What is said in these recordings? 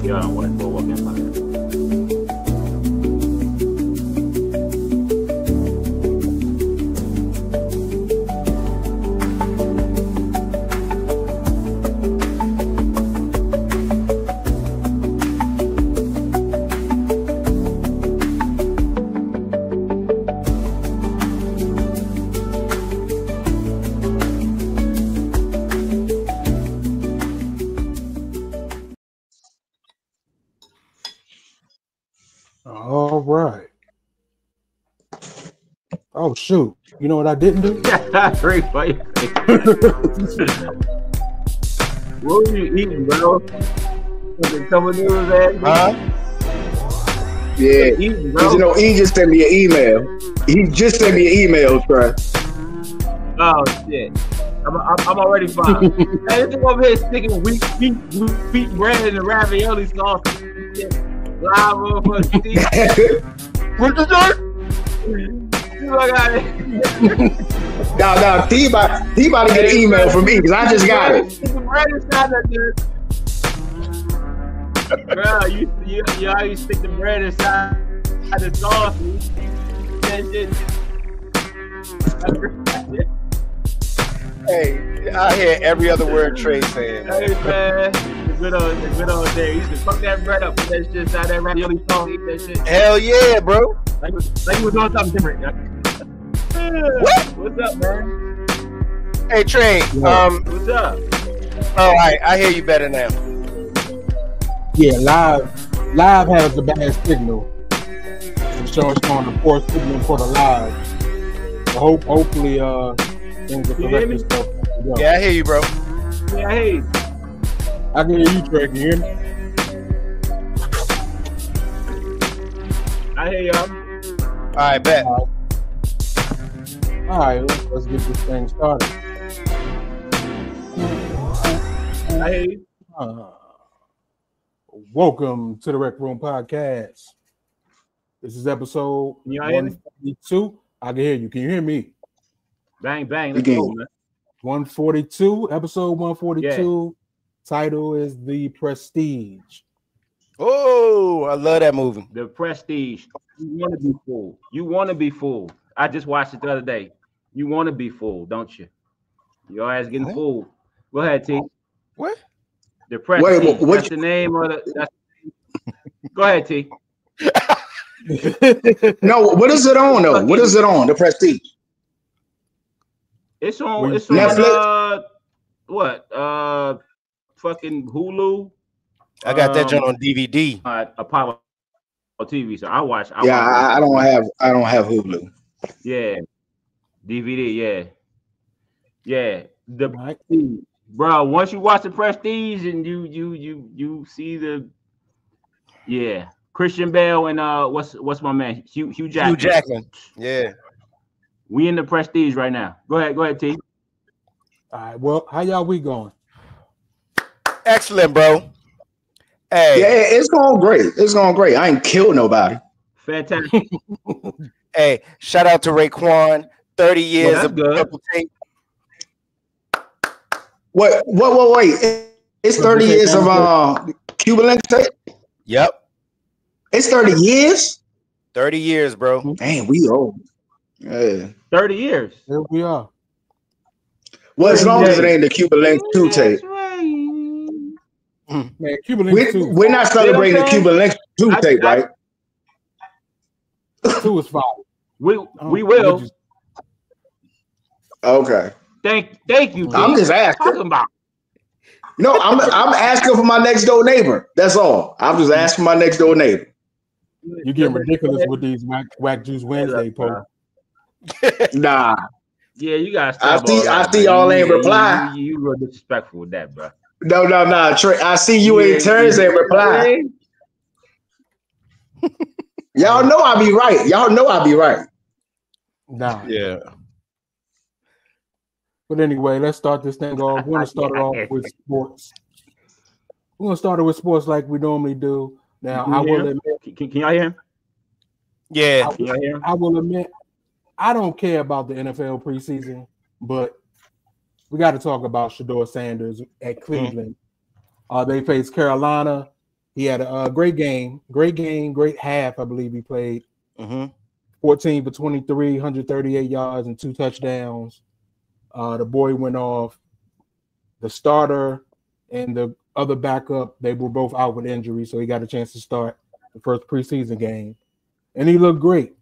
Y'all don't watch Boardwalk Empire. All right. Oh shoot! You know what I didn't do? Great fight. What were you eating, bro? Couple noodles, Huh? Yeah. Eating, bro. You know, he just sent me an email. He just sent me an email, bro. Oh shit! I'm already fine. Hey, this over here sticking wheat bread in the ravioli sauce. Live over Steve. What the No, he about to get an email from me because I just got it. Bro, you always stick the bread inside the sauce. Hey, I hear every other word Trey saying. Hey man, the good old days. You used to fuck that bread up, put that shit inside that ravioli sauce, eat that shit. Hell yeah, bro. Like you was doing something different. What? What's up, man? Hey Trey, What's up? all right, I hear you better now. Yeah, live has the bad signal. The show is on the poor signal for the live. So hopefully, things are correct and stuff. Yeah, I hear you, bro. Yeah, hey. I can hear you, Trey. Can you hear me? I hear y'all. All right, bet. All right, let's get this thing started. I hear you. Welcome to the Rec Room Podcast. This is episode 142. I can hear you. Can you hear me? Bang, bang. Let's go, man. 142, episode 142. Yeah. Title is The Prestige. Oh, I love that movie. The Prestige. You want to be fooled. You want to be fooled. I just watched it the other day. You want to be fooled, don't you? Your ass getting fooled. Go ahead, T. What? The Prestige. That's the name of the. Go ahead, T. No, what is it on though? What is it on? The Prestige. It's on. It's Netflix? On. Fucking Hulu. I got that joint on DVD. Apollo TV. So I watch. I don't have Hulu. Yeah. DVD. Yeah. The Prestige. Bro, once you watch the Prestige and you see the Christian Bale and what's my man Hugh Jackman. Hugh Jackman. Yeah. We in the Prestige right now. Go ahead, T. All right. Well, how y'all week going? Excellent, bro. Hey. Yeah, it's going great. I ain't killed nobody. Fantastic. Hey, shout out to Raekwon. 30 years of Purple Tape. Wait. It's 30 years of Cuban Link tape? Yep. It's 30 years? 30 years, bro. Dang, we old. Yeah. 30 years. Here we are. Well, as long as it ain't the Cuban Link 2 tape. Man, Cuban Link 2. We're not celebrating the Cuban Link 2 tape, right? 2 is fine. We will. Okay. Thank you. I'm just asking. About. No, I'm asking for my next door neighbor. That's all. I'm just asking my next door neighbor. You getting ridiculous with these Whack Juice Wednesday posts. Nah. Yeah, you guys. I see y'all ain't reply. You were disrespectful with that, bro. No. Trey, I see you ain't turns and reply. Y'all know I be right. Nah. Yeah. But anyway, let's start this thing off. We're going to start it off with sports. We're going to start it with sports like we normally do. Now, I will admit. Can y'all hear him? Yeah. Can y'all hear him? I will admit, I don't care about the NFL preseason, but we got to talk about Shedeur Sanders at Cleveland. They face Carolina, He had a great game, great half. I believe he played. 14 for 23, 138 yards and 2 touchdowns. The boy went off. The starter and the other backup, they were both out with injury, so he got a chance to start the first preseason game. And he looked great.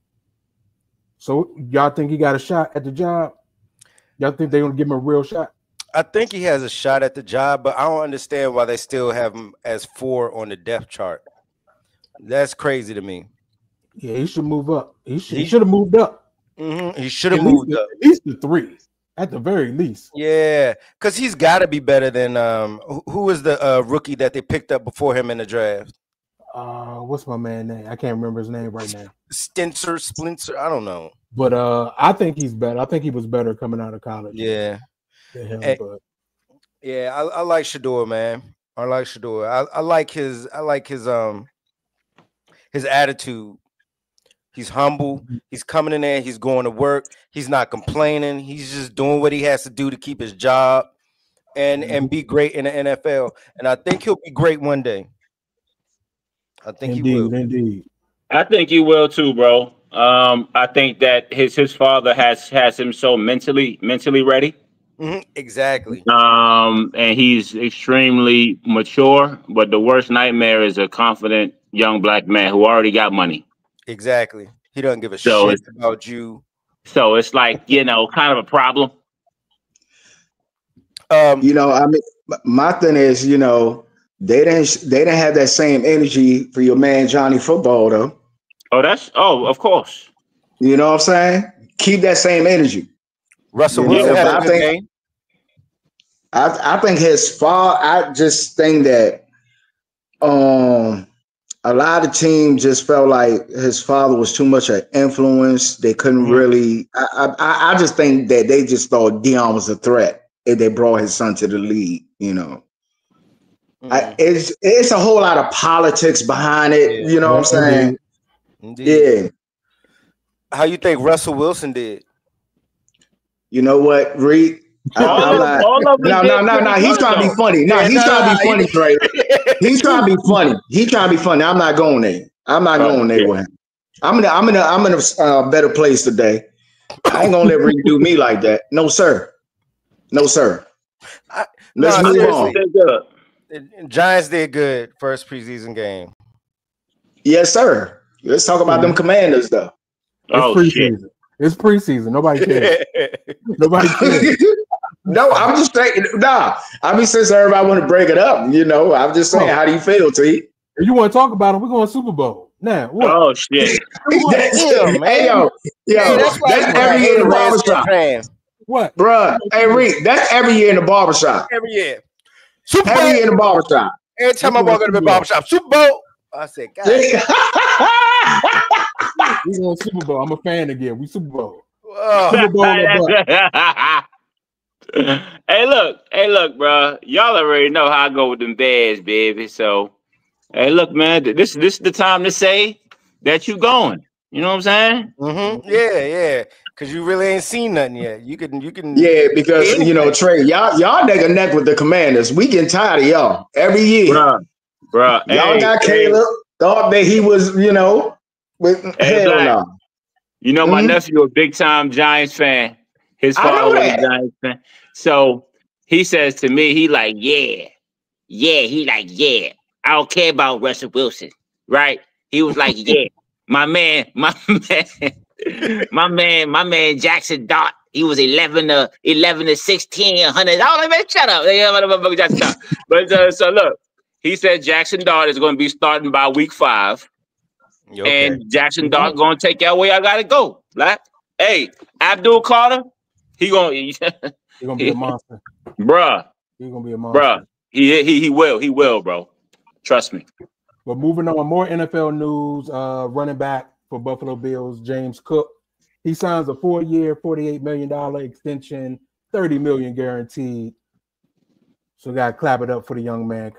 So y'all think he got a shot at the job? Y'all think they're going to give him a real shot? I think he has a shot at the job, but I don't understand why they still have him as 4 on the depth chart. That's crazy to me. Yeah, he should move up. He should have moved up. He should have moved up. At least the 3, at the very least. Yeah, because he's got to be better than who was the rookie that they picked up before him in the draft? What's my man's name? I can't remember his name right now. Splinter, I don't know. But I think he's better. I think he was better coming out of college. Yeah. Him, yeah, I like Shedeur, man. I like Shedeur. I like his attitude. He's humble. He's coming in there. He's going to work. He's not complaining. He's just doing what he has to do to keep his job and be great in the NFL. And I think he'll be great one day. I think he will. Indeed. I think he will too, bro. I think that his father has him so mentally ready. Exactly. And he's extremely mature. But the worst nightmare is a confident young black man who already got money. Exactly. He doesn't give a shit about you. So it's like, kind of a problem. I mean, my thing is, they didn't have that same energy for your man Johnny Football though. Of course. You know what I'm saying? Keep that same energy. Russell Wilson had a good game. I think his father. I just think that a lot of teams just felt like his father was too much an influence. They couldn't really. I just think that they just thought Dion was a threat if they brought his son to the league. It's a whole lot of politics behind it. Yeah. You know what I'm saying? Indeed. Yeah. How you think Russell Wilson did? You know what, Reed? No. He's trying to be funny. No, he's trying to be funny, Trey. He's trying to be funny. He's trying to be funny. I'm not going there. I'm not going there with him. I'm in a better place today. I ain't gonna let Reed do me like that. No, sir. Let's move on. Giants did good first preseason game. Yes, sir. Let's talk about them Commanders, though. Preseason. It's preseason. Nobody cares. Nobody cares. No, I'm just saying. Nah, I mean, since everybody want to break it up, I'm just saying. How do you feel, T? If you want to talk about it, we're going Super Bowl now. What? Oh shit! That's every year in the barbershop. What, bruh? Hey, Reed, that's every year in the barbershop. Every year. Super Bowl. Every year in the barbershop. Every time I walk into the barbershop, Super Bowl. I said, God. We going Super Bowl. I'm a fan again. We Super Bowl. Super Bowl. Hey, look, bro. Y'all already know how I go with them Bears, baby. So, hey, look, man. This is the time to say that you going. You know what I'm saying? Yeah. Because you really ain't seen nothing yet. You can. Yeah, because Trey, y'all neck and neck with the Commanders. We getting tired of y'all every year, bro. Y'all got Caleb. Thought that he was, with hell no. My nephew a big time Giants fan. His father was a Giants fan. So he says to me, he like, yeah. I don't care about Russell Wilson, right? He was like, yeah, my man, Jackson Dart. He was 11 to 16, 100. Oh, man, shut up. Jackson Dart. But so look, he said Jackson Dart is going to be starting by week 5. Okay. And Jackson Dart going to take y'all where I got to go. Like, hey, Abdul Carter, he going to be a monster. Bruh. He's going to be a monster. Bruh. He will, bro. Trust me. But moving on, more NFL news. Running back for Buffalo Bills, James Cook. He signs a 4-year, $48 million extension, $30 million guaranteed. So got to clap it up for the young man.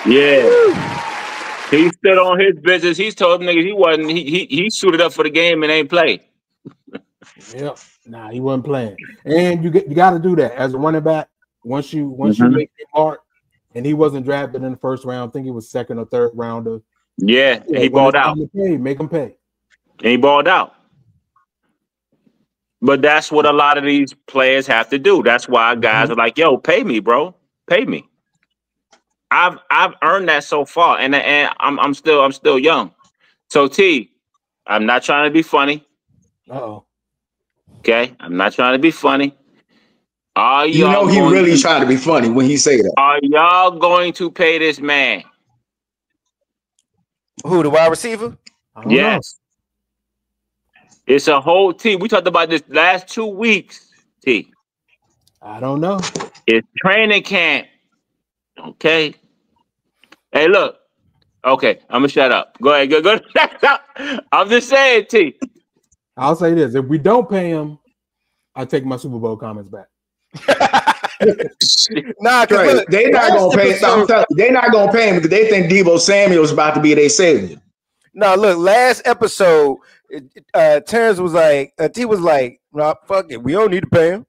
Yeah. Woo. He stood on his business. He's told niggas he suited up for the game and ain't played. Yep. Nah, he wasn't playing. And you got to do that as a running back. Once you make your mark and he wasn't drafted in the first round. I think he was second or third rounder. Yeah, and he balled out. Make him pay. And he balled out. But that's what a lot of these players have to do. That's why guys are like, "Yo, pay me, bro. Pay me." I've earned that so far, and I'm still young. So T, I'm not trying to be funny. Okay, I'm not trying to be funny. He really trying to be funny when he say that. Are y'all going to pay this man? Who, the wide receiver? Yes. It's a whole team. We talked about this last 2 weeks, T. I don't know. It's training camp. Okay. Hey, look. Okay, I'm gonna shut up. Go ahead. Go. Shut up. I'm just saying, T. I'll say this: if we don't pay him, I take my Super Bowl comments back. Nah, because they're not gonna pay. They're not gonna pay him because they think Deebo Samuel's about to be their savior. No, look, last episode, Terrence was like, T was like, "Nah, fuck it, we don't need to pay him."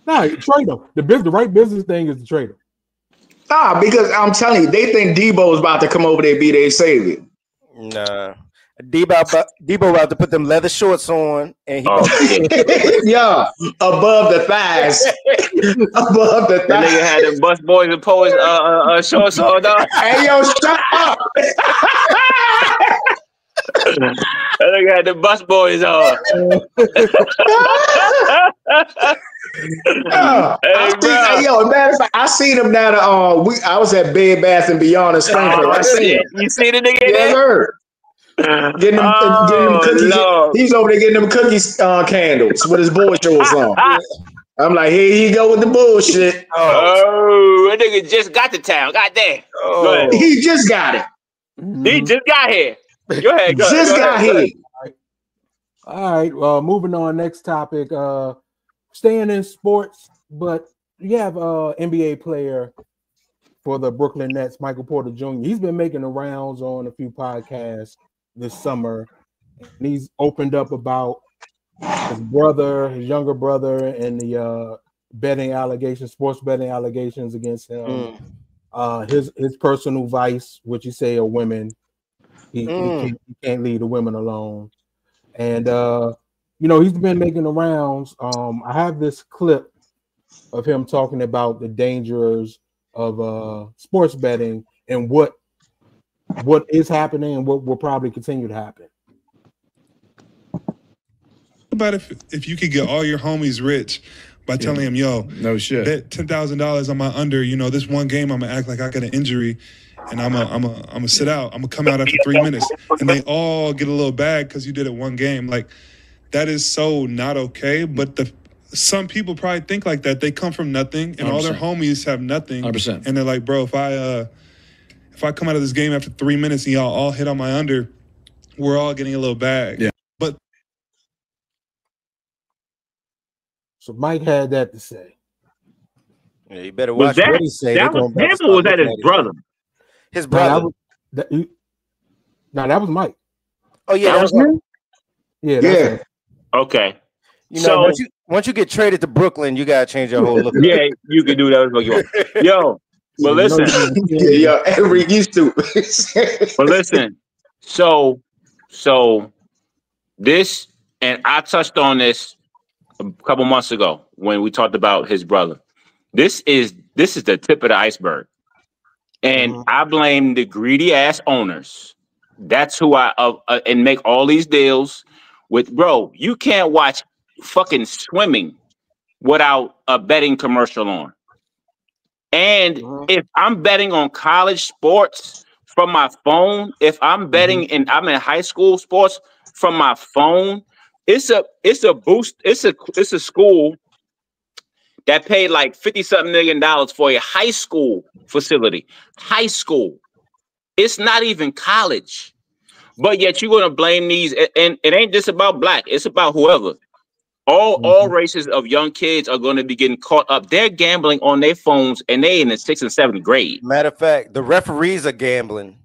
Nah, trade him. The right business thing is to trade him. Nah, because I'm telling you, they think Deebo is about to come over there and be their savior. Nah. Deebo about to put them leather shorts on, and he yeah, above the thighs, above the thighs. That nigga had them bus boys and poets shorts on. Hey yo, shut up! That nigga had the bus boys on. I seen him down. I was at Bed Bath and Beyond in Springfield. I seen him. You see the nigga? Yeah, sir. Getting them cookies. Lord. He's over there getting them cookies candles with his boy shorts on. I'm like, here he go with the bullshit. Oh, that nigga just got to town. Goddamn. Oh. He just got it. He just got here. Go ahead. Got here. All right. Well, moving on. Next topic. Staying in sports, but you have NBA player for the Brooklyn Nets, Michael Porter Jr. He's been making the rounds on a few podcasts this summer. And he's opened up about his younger brother, and the betting allegations, sports betting allegations against him. His personal vice, which you say are women. He can't leave the women alone. And he's been making the rounds. I have this clip of him talking about the dangers of sports betting and what is happening and what will probably continue to happen. About if you could get all your homies rich by telling them, yo, no shit, bet $10,000 on my under, this one game I'm gonna act like I got an injury and I'm gonna sit out. I'm gonna come out after 3 minutes, and they all get a little bag because you did it one game. Like, that is so not okay. But some people probably think like that. They come from nothing, and 100%. All their homies have nothing, 100%. And they're like, bro, if I come out of this game after 3 minutes and y'all all hit on my under, we're all getting a little bag. Yeah. But so Mike had that to say. Yeah, you better watch what he say. That was him, or was that his brother? His brother. That was Mike. Oh yeah, that was him. Yeah. Okay. So once you get traded to Brooklyn, you gotta change your whole look. Yeah, you can do that. Yo, but listen. Yeah, every used to. But listen. So this, and I touched on this a couple months ago when we talked about his brother. This is the tip of the iceberg, and I blame the greedy ass owners. That's who and make all these deals with. Bro, you can't watch fucking swimming without a betting commercial on. And if I'm betting on college sports from my phone, if I'm betting and I'm in high school sports from my phone, it's a boost. It's a school that paid like $50-something million for a high school facility. High school. It's not even college. But yet you're going to blame these, and it ain't just about black. It's about whoever. All races of young kids are going to be getting caught up. They're gambling on their phones, and they in the 6th and 7th grade. Matter of fact, the referees are gambling.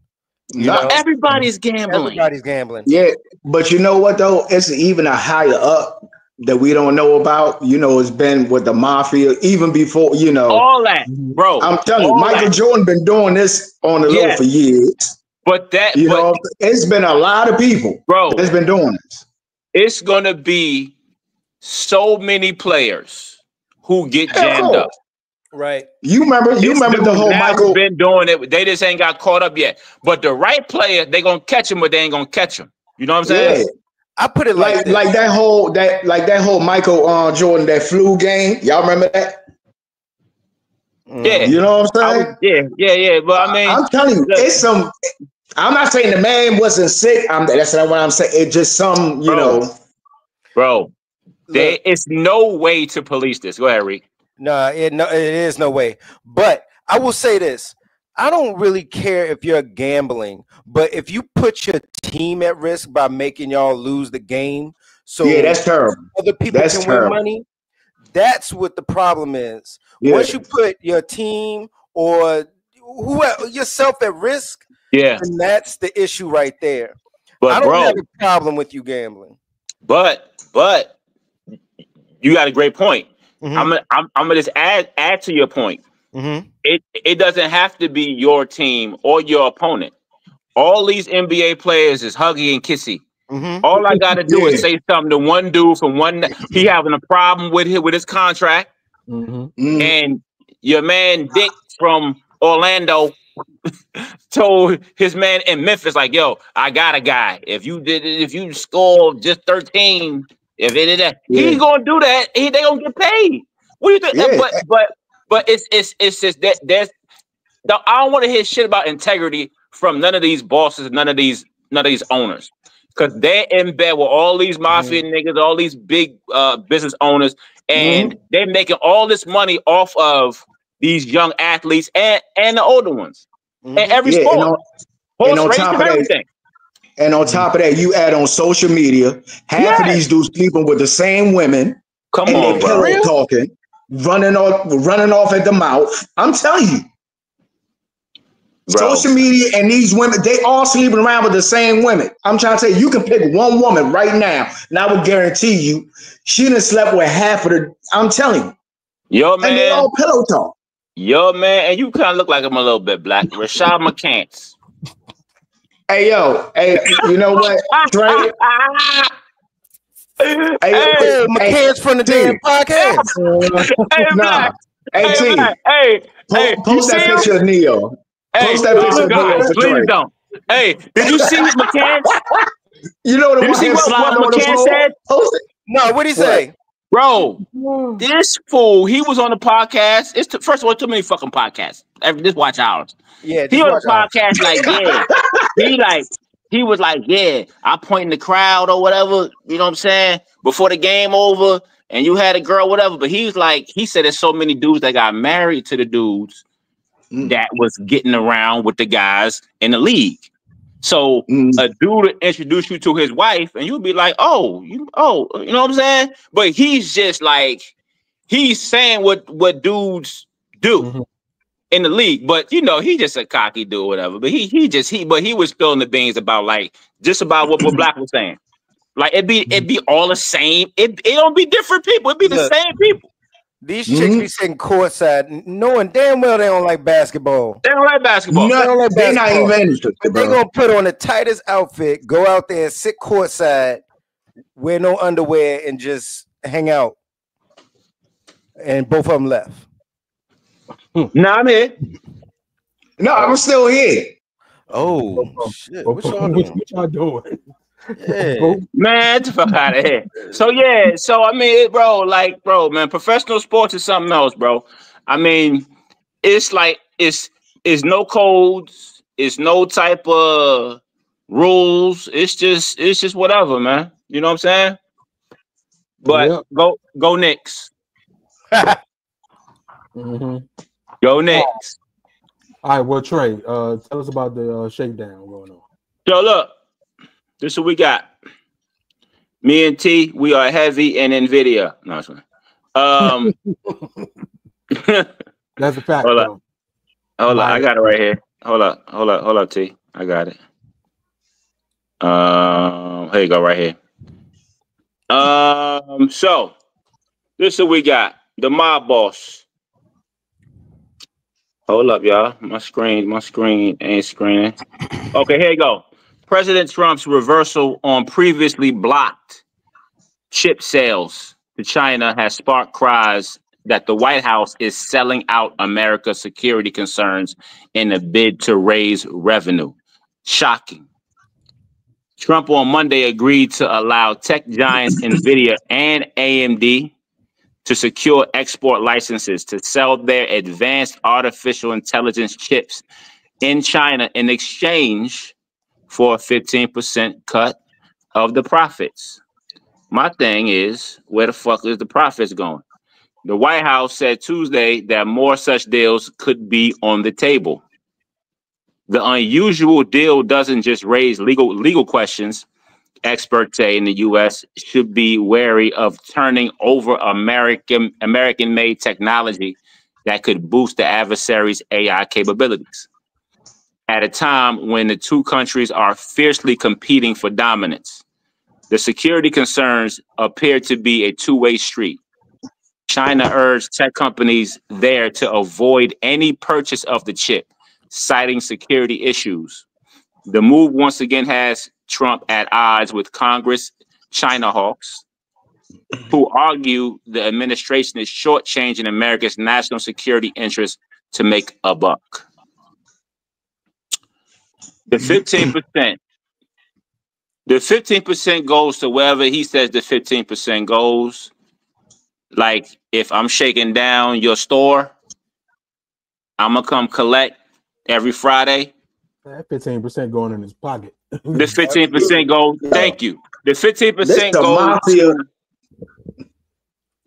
Everybody's gambling. Everybody's gambling. Yeah, but you know what though? It's even a higher up that we don't know about. You know, it's been with the mafia even before. You know, all that, bro. I'm telling you, Michael Jordan been doing this on the low for years. But know, it's been a lot of people, bro, that's been doing this. It's gonna be so many players who get jammed up. Right. You remember the whole Michael been doing it. They just ain't got caught up yet. But the right player, they gonna catch him, but they ain't gonna catch him. You know what I'm saying? Yeah. I put it like that whole Michael Jordan, that flu game. Y'all remember that? Yeah. You know what I'm saying? Yeah. But I mean, I'm telling you, it's some. I'm not saying the man wasn't sick. That's not what I'm saying. It's just some, you know. Bro, there is no way to police this. Go ahead, Reek. No, it is no way. But I will say this. I don't really care if you're gambling, but if you put your team at risk by making y'all lose the game, so that's terrible. Other people can win money. That's what the problem is. Yeah. Once you put your team or yourself at risk, and that's the issue right there. But I don't have a problem with you gambling. But you got a great point. Mm-hmm. I'm gonna just add to your point. Mm-hmm. It doesn't have to be your team or your opponent. All these NBA players is huggy and kissy. Mm-hmm. All I gotta do is say something to one dude from he having a problem with his contract, and your man Dick from Orlando told his man in Memphis, like, "Yo, I got a guy. If you score just 13, if it is that, he's gonna do that. They gonna get paid. What do you think?" Yeah. But it's just that I don't want to hear shit about integrity from none of these bosses, none of these owners, because they're in bed with all these mafia niggas, all these big business owners, and they're making all this money off of these young athletes and the older ones. And every sport, and on top of everything. And on top of that, you add on social media, half of these dudes sleeping with the same women. Come on, bro. Pillow talking, running off at the mouth. I'm telling you. Bro. Social media and these women, they all sleeping around with the same women. I'm trying to say, you can pick one woman right now, and I would guarantee you, she done slept with half of the. I'm telling you. Yo, man. And they all pillow talk. Yo, man, and you kind of look like I'm a little bit black. Rashad McCants. Hey, you know what, Trey? Hey, McCants from the damn podcast. Hey, T. Post that picture of Neo. Post that picture of Neo for Trey. Please don't. Hey, did you see McCants? You know did you see what McCants said? No, what'd he say? Bro, this fool, he was on the podcast. First of all, too many fucking podcasts. Just watch ours. Yeah, he on the podcast he was like, I point in the crowd or whatever, you know what I'm saying? Before the game over, and you had a girl, whatever. But he said there's so many dudes that got married to the dudes that was getting around with the guys in the league. So a dude would introduce you to his wife, and you'd be like, you know what I'm saying? But he's just like, he's saying what dudes do in the league. But you know, he just a cocky dude, whatever. But he was spilling the beans about just about what Black was saying. Like it'd be all the same. It don't be different people. It'd be the same people. These chicks be sitting courtside, knowing damn well they don't like basketball. They don't like basketball. No, they don't like they're not even interested. They're gonna put on the tightest outfit, go out there and sit courtside, wear no underwear, and just hang out. And both of them left. No, I'm here. No, I'm still here. Oh shit! What y'all doing? Yeah. Man, get the fuck out of here. So I mean, bro, man, professional sports is something else, bro. I mean, it's like it's no codes, it's no type of rules. It's just whatever, man. You know what I'm saying? But go Knicks. Go Knicks. All right, well, Trey, tell us about the shakedown going on. So look. This is what we got. Me and T, we are heavy in NVIDIA. No, it's fine. That's a fact. Hold up. I got it right here. Hold up, T. I got it. Here you go, right here. So this is what we got. The mob boss. Hold up, y'all. My screen ain't screening. Okay, here you go. President Trump's reversal on previously blocked chip sales to China has sparked cries that the White House is selling out America's security concerns in a bid to raise revenue. Shocking. Trump on Monday agreed to allow tech giants NVIDIA and AMD to secure export licenses to sell their advanced artificial intelligence chips in China in exchange for a 15% cut of the profits. My thing is, where the fuck is the profits going? The White House said Tuesday that more such deals could be on the table. The unusual deal doesn't just raise legal questions. Experts say in the U.S. should be wary of turning over American-made technology that could boost the adversary's AI capabilities at a time when the two countries are fiercely competing for dominance. The security concerns appear to be a two-way street. China urged tech companies there to avoid any purchase of the chip, citing security issues. The move once again has Trump at odds with Congress China hawks, who argue the administration is shortchanging America's national security interests to make a buck. The 15%. The 15% goes to wherever he says the 15% goes. Like, if I'm shaking down your store, I'm going to come collect every Friday. That 15% going in his pocket. The 15% goes, thank you. The 15% goes mafia.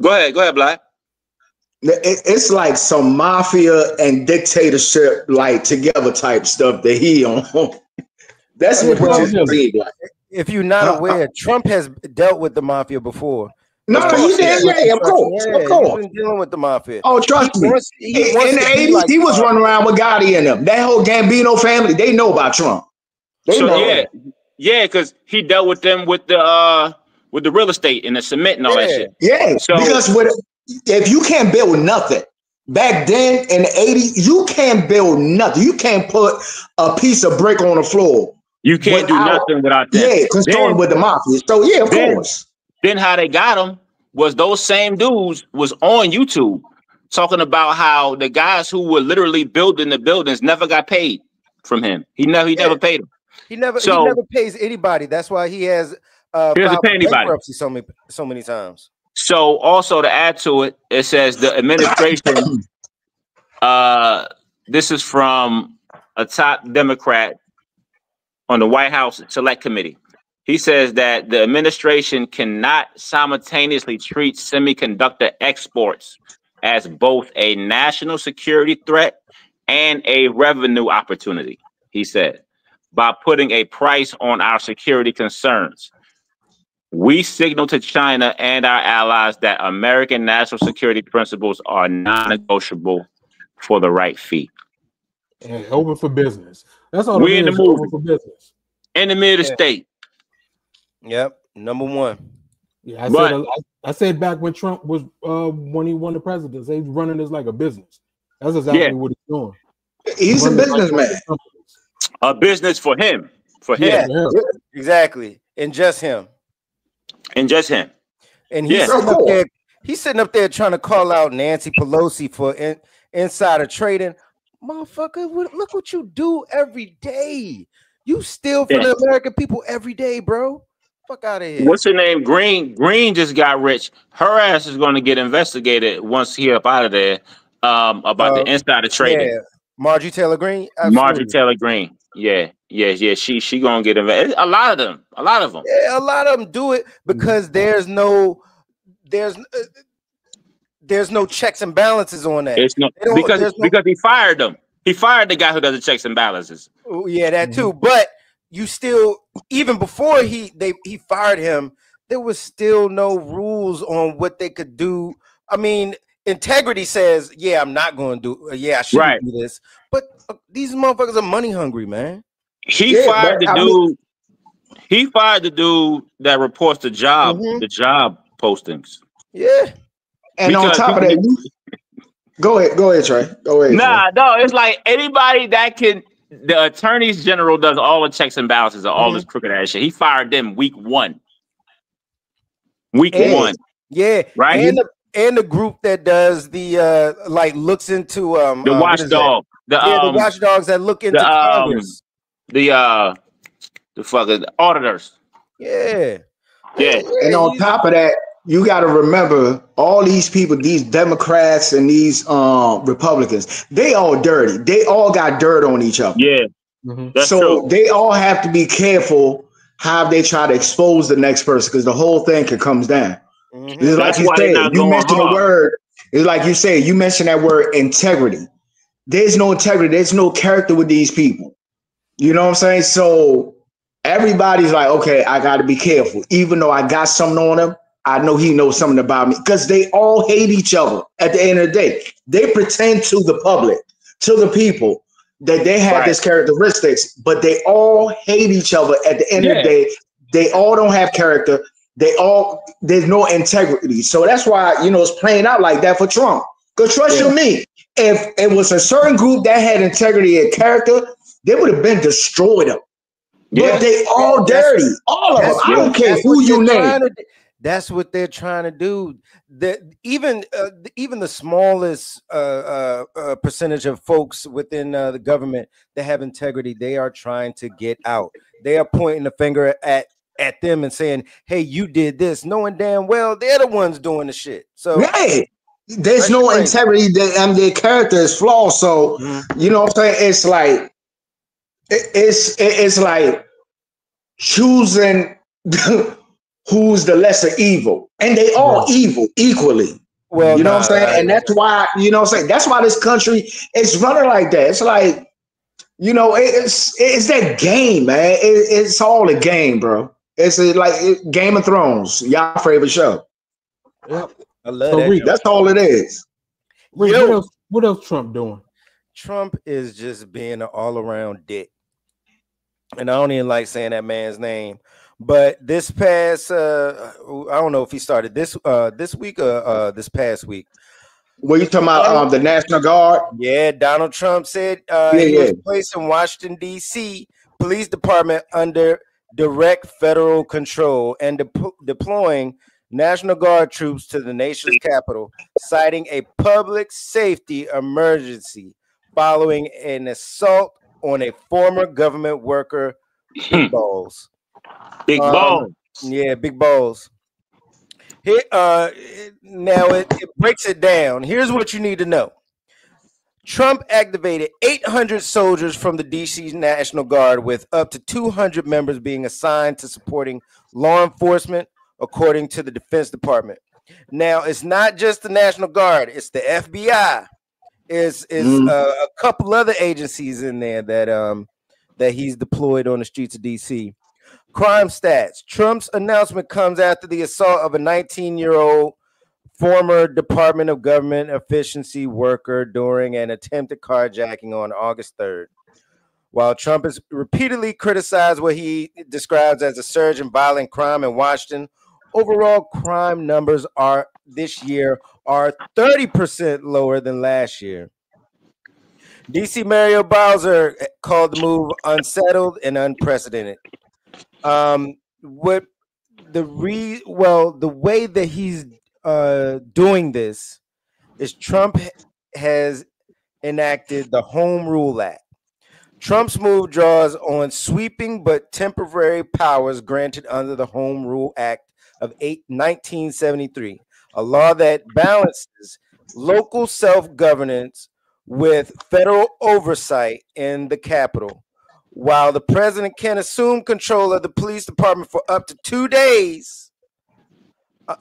Go ahead, Black. It's like some mafia and dictatorship like together type stuff that he on. That's what you see. If you're not aware, Trump has dealt with the mafia before. No, he did. Yeah, of course. He's been dealing with the mafia. Oh, trust me. In the 80s, he was running around with Gotti and them. That whole Gambino family, they know about Trump. They know. Yeah, because he dealt with them with the real estate and the cement and all that shit. Yeah, so, because if you can't build nothing, back then in the 80s, you can't build nothing. You can't put a piece of brick on the floor. You can't do nothing without that. Yeah, consorting with the mafia. So yeah, of course. Then how they got him was those same dudes was on YouTube talking about how the guys who were literally building the buildings never got paid from him. He never paid them. He never pays anybody. That's why he has filed bankruptcy so many times. So also to add to it, it says the administration. This is from a top Democrat on the White House Select Committee. He says that the administration cannot simultaneously treat semiconductor exports as both a national security threat and a revenue opportunity, he said, by putting a price on our security concerns. We signal to China and our allies that American national security principles are non-negotiable for the right fee. And open for business. That's all we in the movie. Open for business. Enemy of the state. Yep, number one. Yeah, I said back when Trump was when he won the presidency, he's running this like a business. That's exactly what he's doing. He's a businessman. A business for him. Yeah, exactly. And just him. And he's sitting up there trying to call out Nancy Pelosi for insider trading. Motherfucker, look what you do every day. You steal from the American people every day, bro. Fuck out of here. What's her name? Green just got rich. Her ass is going to get investigated once he up out of there about the insider trading. Yeah. Marjorie Taylor Greene. Absolutely. Marjorie Taylor Greene. Yeah. She gonna get investigated. A lot of them. Yeah, a lot of them do it because there's no checks and balances on that. Because he fired them. He fired the guy who does the checks and balances. Oh, yeah, that too. But you still, even before he fired him, there was still no rules on what they could do. I mean, integrity says, yeah, I'm not going to do. I shouldn't do this. But these motherfuckers are money hungry, man. He fired the dude. He fired the dude that reports the job postings. Yeah. And on top of that, go ahead, Trey. Go ahead. Nah, no, it's like anybody that can. The attorneys general does all the checks and balances of all this crooked ass shit. He fired them week one. Week one. Yeah. Right. And the group that does the looks into the watchdog. The watchdogs that look into Congress. The fucking auditors. Yeah. Yeah. And on top of that, you got to remember all these people, these Democrats and these Republicans, they all dirty. They all got dirt on each other. Yeah. That's true. They all have to be careful how they try to expose the next person because the whole thing can come down. It's like you said, you mentioned the word. It's like you said, you mentioned that word integrity. There's no integrity. There's no character with these people. You know what I'm saying? So everybody's like, okay, I got to be careful. Even though I got something on them, I know he knows something about me because they all hate each other at the end of the day. They pretend to the public, to the people, that they have this characteristics, but they all hate each other at the end of the day. They all don't have character. There's no integrity. So that's why, it's playing out like that for Trump. Because trust you me, if it was a certain group that had integrity and character, they would have been destroyed them. But they all dirty. All of them. I don't care who you name. That's what they're trying to do. Even the smallest percentage of folks within the government that have integrity, they are trying to get out. They are pointing the finger at them and saying, "Hey, you did this," knowing damn well they're the ones doing the shit. So there's no integrity. Their character is flawed. So you know what I'm saying? It's like it's like choosing. Who's the lesser evil, and they all evil equally. Well, what I'm saying, and that's why that's why this country is running like that. It's like it's that game, man. It's all a game, bro. It's like Game of Thrones, y'all favorite show. Yep, I love that. That's all it is. What else Trump doing? Trump is just being an all-around dick, and I don't even like saying that man's name. But this past, I don't know if he started this week or this past week. Were you talking about the National Guard? Yeah, Donald Trump said he was placing Washington, D.C. Police Department under direct federal control and deploying National Guard troops to the nation's capital, citing a public safety emergency following an assault on a former government worker. Big balls. Big balls. Yeah, big balls. Here, now it breaks it down. Here's what you need to know. Trump activated 800 soldiers from the D.C. National Guard, with up to 200 members being assigned to supporting law enforcement, according to the Defense Department. Now, it's not just the National Guard. It's the FBI. It's a couple other agencies in there that he's deployed on the streets of D.C. Crime stats. Trump's announcement comes after the assault of a 19-year-old former Department of Government Efficiency worker during an attempted carjacking on August 3rd. While Trump has repeatedly criticized what he describes as a surge in violent crime in Washington, overall crime numbers this year are 30% lower than last year. DC Mario Bowser called the move unsettled and unprecedented. The way that he's doing this is Trump has enacted the Home Rule Act. Trump's move draws on sweeping but temporary powers granted under the Home Rule Act of 1973, a law that balances local self-governance with federal oversight in the Capitol. While the president can assume control of the police department for up to 2 days,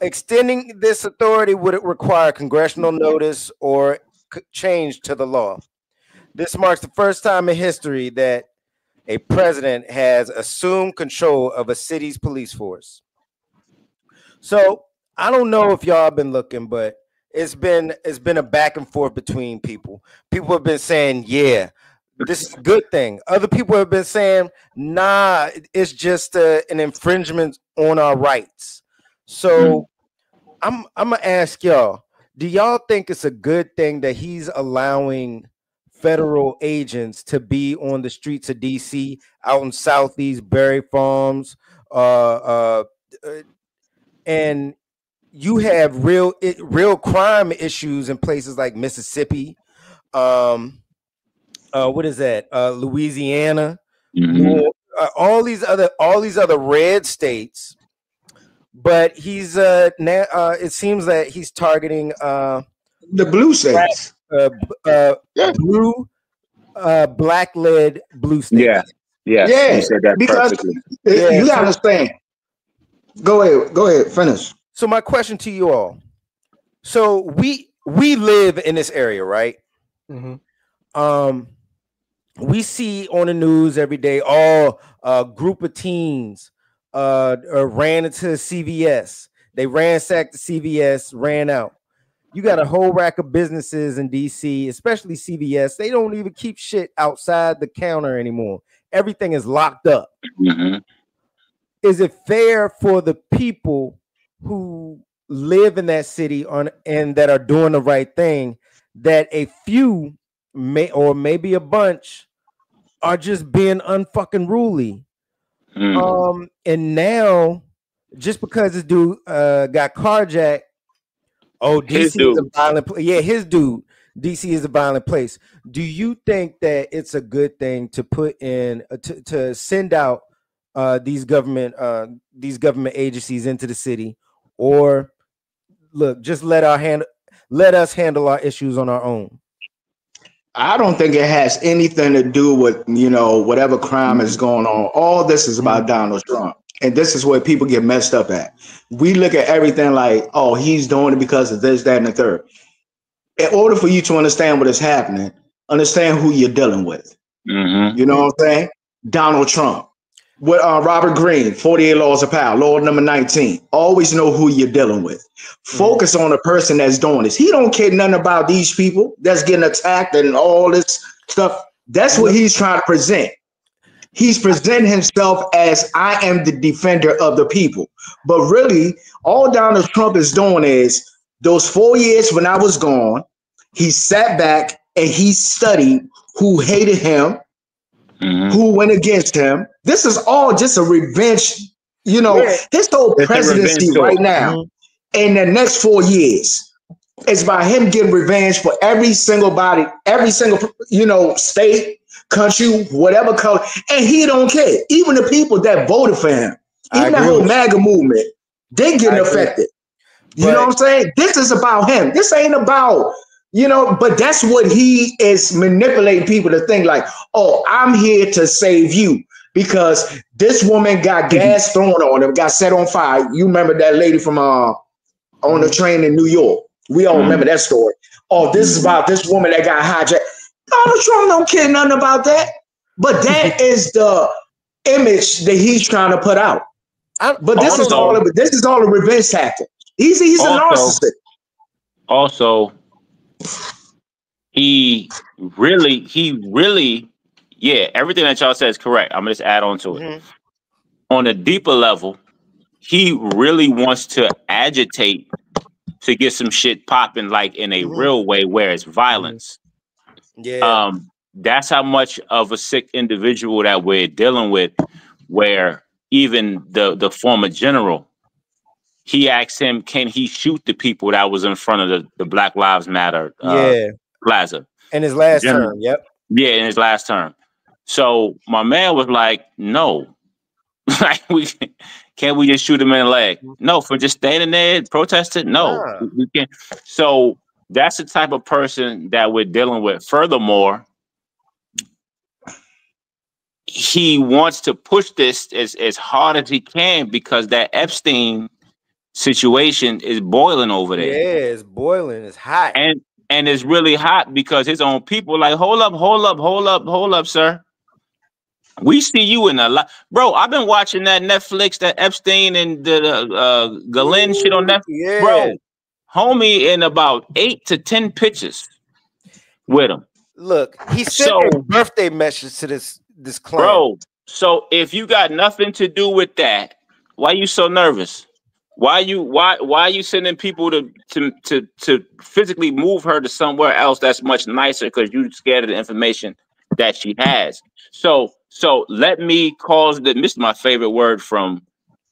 extending this authority would require congressional notice or change to the law. This marks the first time in history that a president has assumed control of a city's police force. So I don't know if y'all have been looking, but it's been a back and forth between people. People have been saying, yeah, this is a good thing. Other people have been saying, nah, it's just an infringement on our rights. So I'm gonna ask y'all, do y'all think it's a good thing that he's allowing federal agents to be on the streets of DC, out in Southeast Berry Farms, and you have real crime issues in places like Mississippi, what is that? Louisiana, all these other red states. But he's now. It seems that he's targeting the blue states, blue, black-led blue states. Yeah. You said that because perfectly. You gotta understand. Go ahead, finish. So my question to you all: so we live in this area, right? We see on the news every day, a group of teens ran into CVS. They ransacked the CVS, ran out. You got a whole rack of businesses in DC, especially CVS. They don't even keep shit outside the counter anymore. Everything is locked up. Is it fair for the people who live in that city and that are doing the right thing that a few maybe a bunch are just being unfucking ruly? And now, just because this dude got carjacked, DC is a violent place. Yeah, his dude. DC is a violent place. Do you think that it's a good thing to put in to send out these government agencies into the city, or look, just let us handle our issues on our own? I don't think it has anything to do with, whatever crime is going on. All this is about Donald Trump. And this is where people get messed up at. We look at everything like, oh, he's doing it because of this, that, and the third. In order for you to understand what is happening, understand who you're dealing with. You know what I'm saying? Donald Trump. With Robert Greene, 48 Laws of Power, law number 19. Always know who you're dealing with. Focus on the person that's doing this. He don't care nothing about these people that's getting attacked and all this stuff. That's what he's trying to present. He's presenting himself as, I am the defender of the people. But really, all Donald Trump is doing is, those 4 years when I was gone, he sat back and he studied who hated him, who went against him. This is all just a revenge, his whole presidency right now. In the next 4 years, it's about him getting revenge for every single body, every single, state, country, whatever color. And he don't care. Even the people that voted for him, even the whole MAGA movement, they getting affected. You know what I'm saying? This is about him. This ain't about, but that's what he is manipulating people to think like, oh, I'm here to save you because this woman got gas thrown on her, got set on fire. You remember that lady from on the train in New York? We all remember that story. Oh, this is about this woman that got hijacked. Donald Trump don't care nothing about that. But that is the image that he's trying to put out. But this is all a revenge tactic. He's a narcissist. Also, he really, yeah, everything that y'all said is correct. I'm gonna just add on to it. On a deeper level, he really wants to agitate to get some shit popping, like in a real way where it's violence. Yeah. That's how much of a sick individual that we're dealing with, where even the former general, he asked him, can he shoot the people that was in front of the Black Lives Matter plaza? In his last term, yep. Yeah, in his last term. So my man was like, no. Like, can't we just shoot him in the leg? No, for just standing there protesting? No, we can't. So that's the type of person that we're dealing with. Furthermore, he wants to push this as hard as he can because that Epstein situation is boiling over there. Yeah, it's boiling. It's hot. And it's really hot because his own people like, hold up, sir. We see you in a lot. Bro, I've been watching that Netflix, that Epstein and the Galen shit on Netflix. Yeah. Bro, homie in about 8 to 10 pictures with him. Look, he sent a birthday message to this clan. Bro, so if you got nothing to do with that, why you so nervous? Why are you sending people to physically move her to somewhere else that's much nicer because you scared of the information that she has? So let me cause this is my favorite word from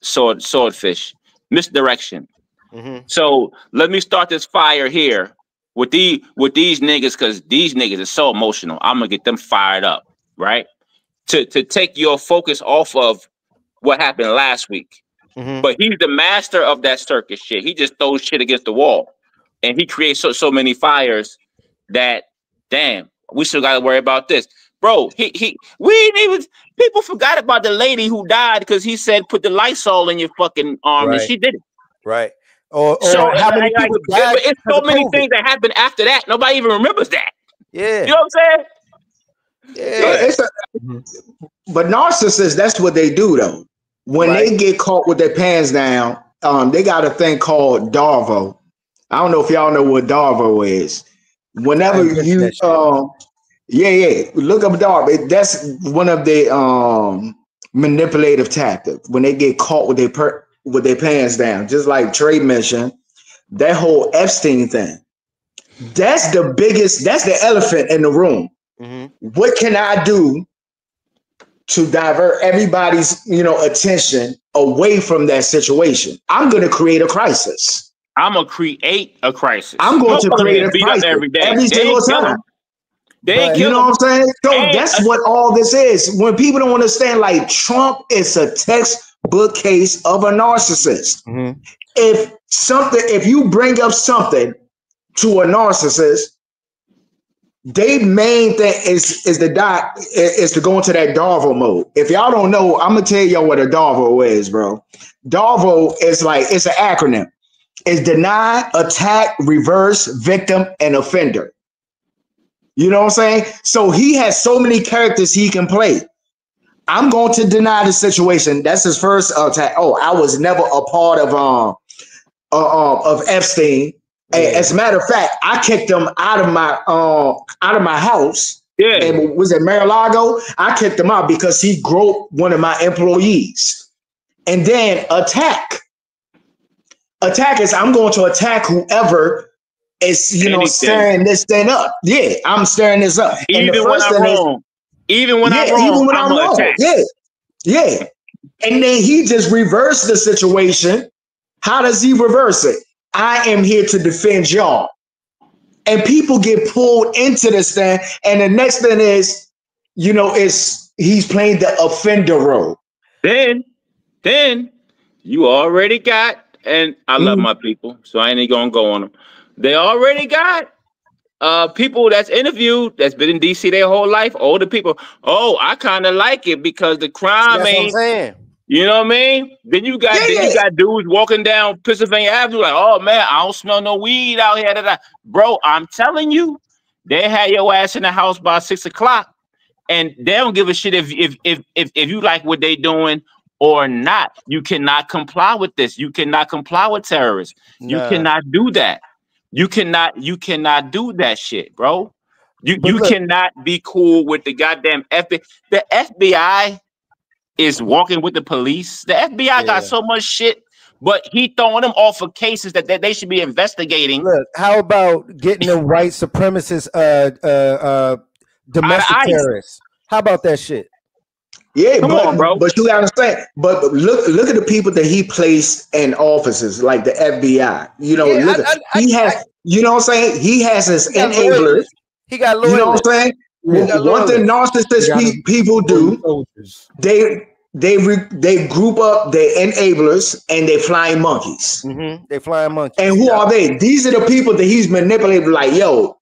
Swordfish, misdirection. So let me start this fire here with these niggas, because these niggas are so emotional. I'm gonna get them fired up, right? To take your focus off of what happened last week. But he's the master of that circus shit. He just throws shit against the wall, and he creates so many fires that, damn, we still got to worry about this, bro. We ain't even. People forgot about the lady who died because he said put the Lysol in your fucking arm, and she did it. Right. Or so how many people died? It's so many things that happened after that. Nobody even remembers that. Yeah. You know what I'm saying? Yeah. But narcissists, that's what they do though. When they get caught with their pants down, they got a thing called Darvo. I don't know if y'all know what Darvo is. Whenever you, look up Darvo. That's one of the manipulative tactics. When they get caught with their pants down, just like Trey mentioned, that whole Epstein thing. That's the biggest. That's the elephant in the room. What can I do to divert everybody's, attention away from that situation? I'm going to create a crisis. I'm going to create a crisis. I'm going to create a crisis every single time. You know what I'm saying? So that's what all this is. When people don't understand, like Trump is a textbook case of a narcissist. If you bring up something to a narcissist, their main thing is to go into that Darvo mode. If y'all don't know, I'm gonna tell y'all what a Darvo is, bro. Darvo is it's an acronym. It's deny, attack, reverse, victim, and offender. You know what I'm saying? So he has so many characters he can play. I'm going to deny the situation. That's his first attack. Oh, I was never a part of Epstein. As a matter of fact, I kicked him out of my house. Yeah, and was it Mar-a-Lago? I kicked him out because he groped one of my employees. And then attack. Attack is I'm going to attack whoever is stirring this thing up. Yeah, I'm stirring this up. Even when I'm wrong. Even when I'm wrong. Attack. Yeah. And then he just reversed the situation. How does he reverse it? I am here to defend y'all. And people get pulled into this thing. And the next thing is, he's playing the offender role. Then you already got, and I love my people, so I ain't gonna go on them. They already got people that's interviewed that's been in DC their whole life, older people. Oh, I kind of like it because the crime ain't. You know what I mean? Then you got dudes walking down Pennsylvania Avenue like, oh man, I don't smell no weed out here. Bro, I'm telling you, they had your ass in the house by 6 o'clock, and they don't give a shit if you like what they doing or not. You cannot comply with this. You cannot comply with terrorists. You cannot do that. You cannot do that shit, bro. You cannot be cool with the goddamn FBI. The FBI is walking with the police. The FBI got so much shit, but he throwing them off of cases that they should be investigating. Look, how about getting the white supremacist domestic terrorists? How about that shit? Yeah, come on, bro. But you gotta understand. But look at the people that he placed in offices like the FBI. He has. You know what I'm saying? He has his enablers. He got lawyers. You know what I'm saying? One thing narcissist people do, they group up their enablers and they flying monkeys. They flying monkeys. And who are they? These are the people that he's manipulated. Like, yo,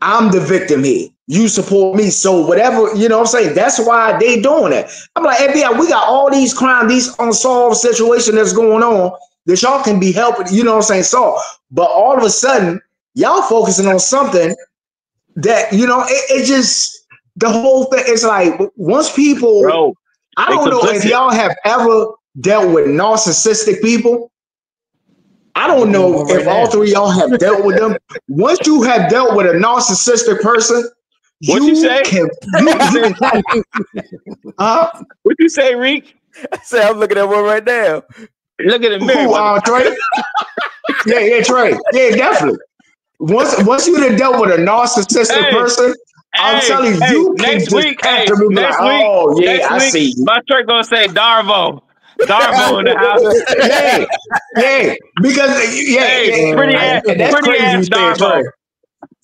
I'm the victim here. You support me. So whatever, you know what I'm saying? That's why they doing it. I'm like, FBI, we got all these crimes, these unsolved situations that's going on that y'all can be helping, you know what I'm saying, solve. But all of a sudden, y'all focusing on something that, it just, the whole thing is like, once people, bro, I don't know if y'all have ever dealt with narcissistic people. I don't know if all three of y'all have dealt with them. Once you have dealt with a narcissistic person, What you say? What you say, Reek? I said I'm looking at one right now. Look at the mirror. Trey? Yeah, Trey. Yeah, definitely. Once you done dealt with a narcissistic person, I'm telling you, you can just act and be like, oh, yeah, I see you. My Trey gonna say Darvo. Darvo in the house. Yeah, because that's crazy you saying Trey.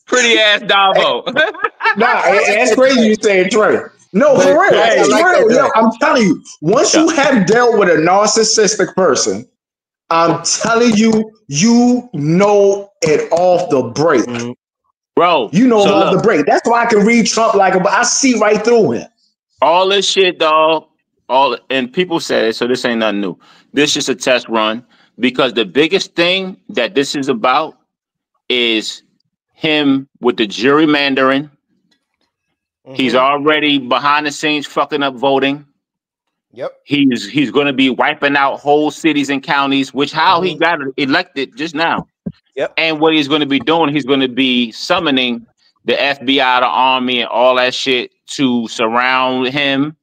Pretty ass Darvo. That's crazy you saying Trey. No, for real. Yo, I'm telling you, once you have dealt with a narcissistic person, I'm telling you, you know it off the break. Bro, you know it off the break. That's why I can read Trump like I see right through him. All this shit, dog. And people say it, so this ain't nothing new. This is a test run because the biggest thing that this is about is him with the gerrymandering. He's already behind the scenes fucking up voting. Yep. He's going to be wiping out whole cities and counties, which he got elected just now. Yep. And what he's going to be doing, he's going to be summoning the FBI, the army, and all that shit to surround him,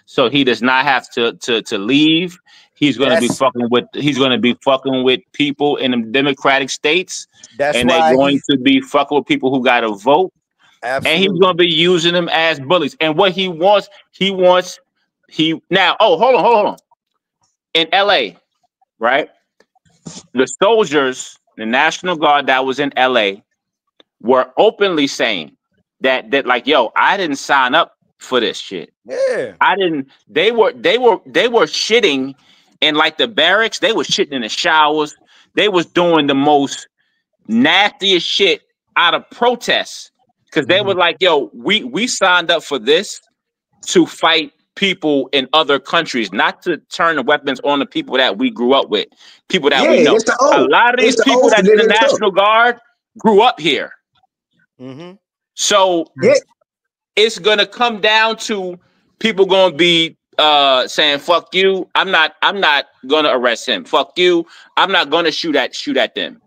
so he does not have to leave. He's going to be fucking with. He's going to be fucking with people in the Democratic states, and they're going to be fucking with people who got to vote. Absolutely. And he's going to be using them as bullies. And what he wants. Now, hold on. In LA, right? The soldiers, the National Guard that was in LA, were openly saying that like, yo, I didn't sign up for this shit. Yeah. I didn't. They were shitting in like the barracks. They were shitting in the showers. They was doing the most nastiest shit out of protests. Because they were like, yo, we signed up for this to fight people in other countries, not to turn the weapons on the people that we grew up with, people that we know. A lot of these people that in the National Guard grew up here. So it's gonna come down to people gonna be saying, fuck you. I'm not gonna arrest him. Fuck you. I'm not gonna shoot at them.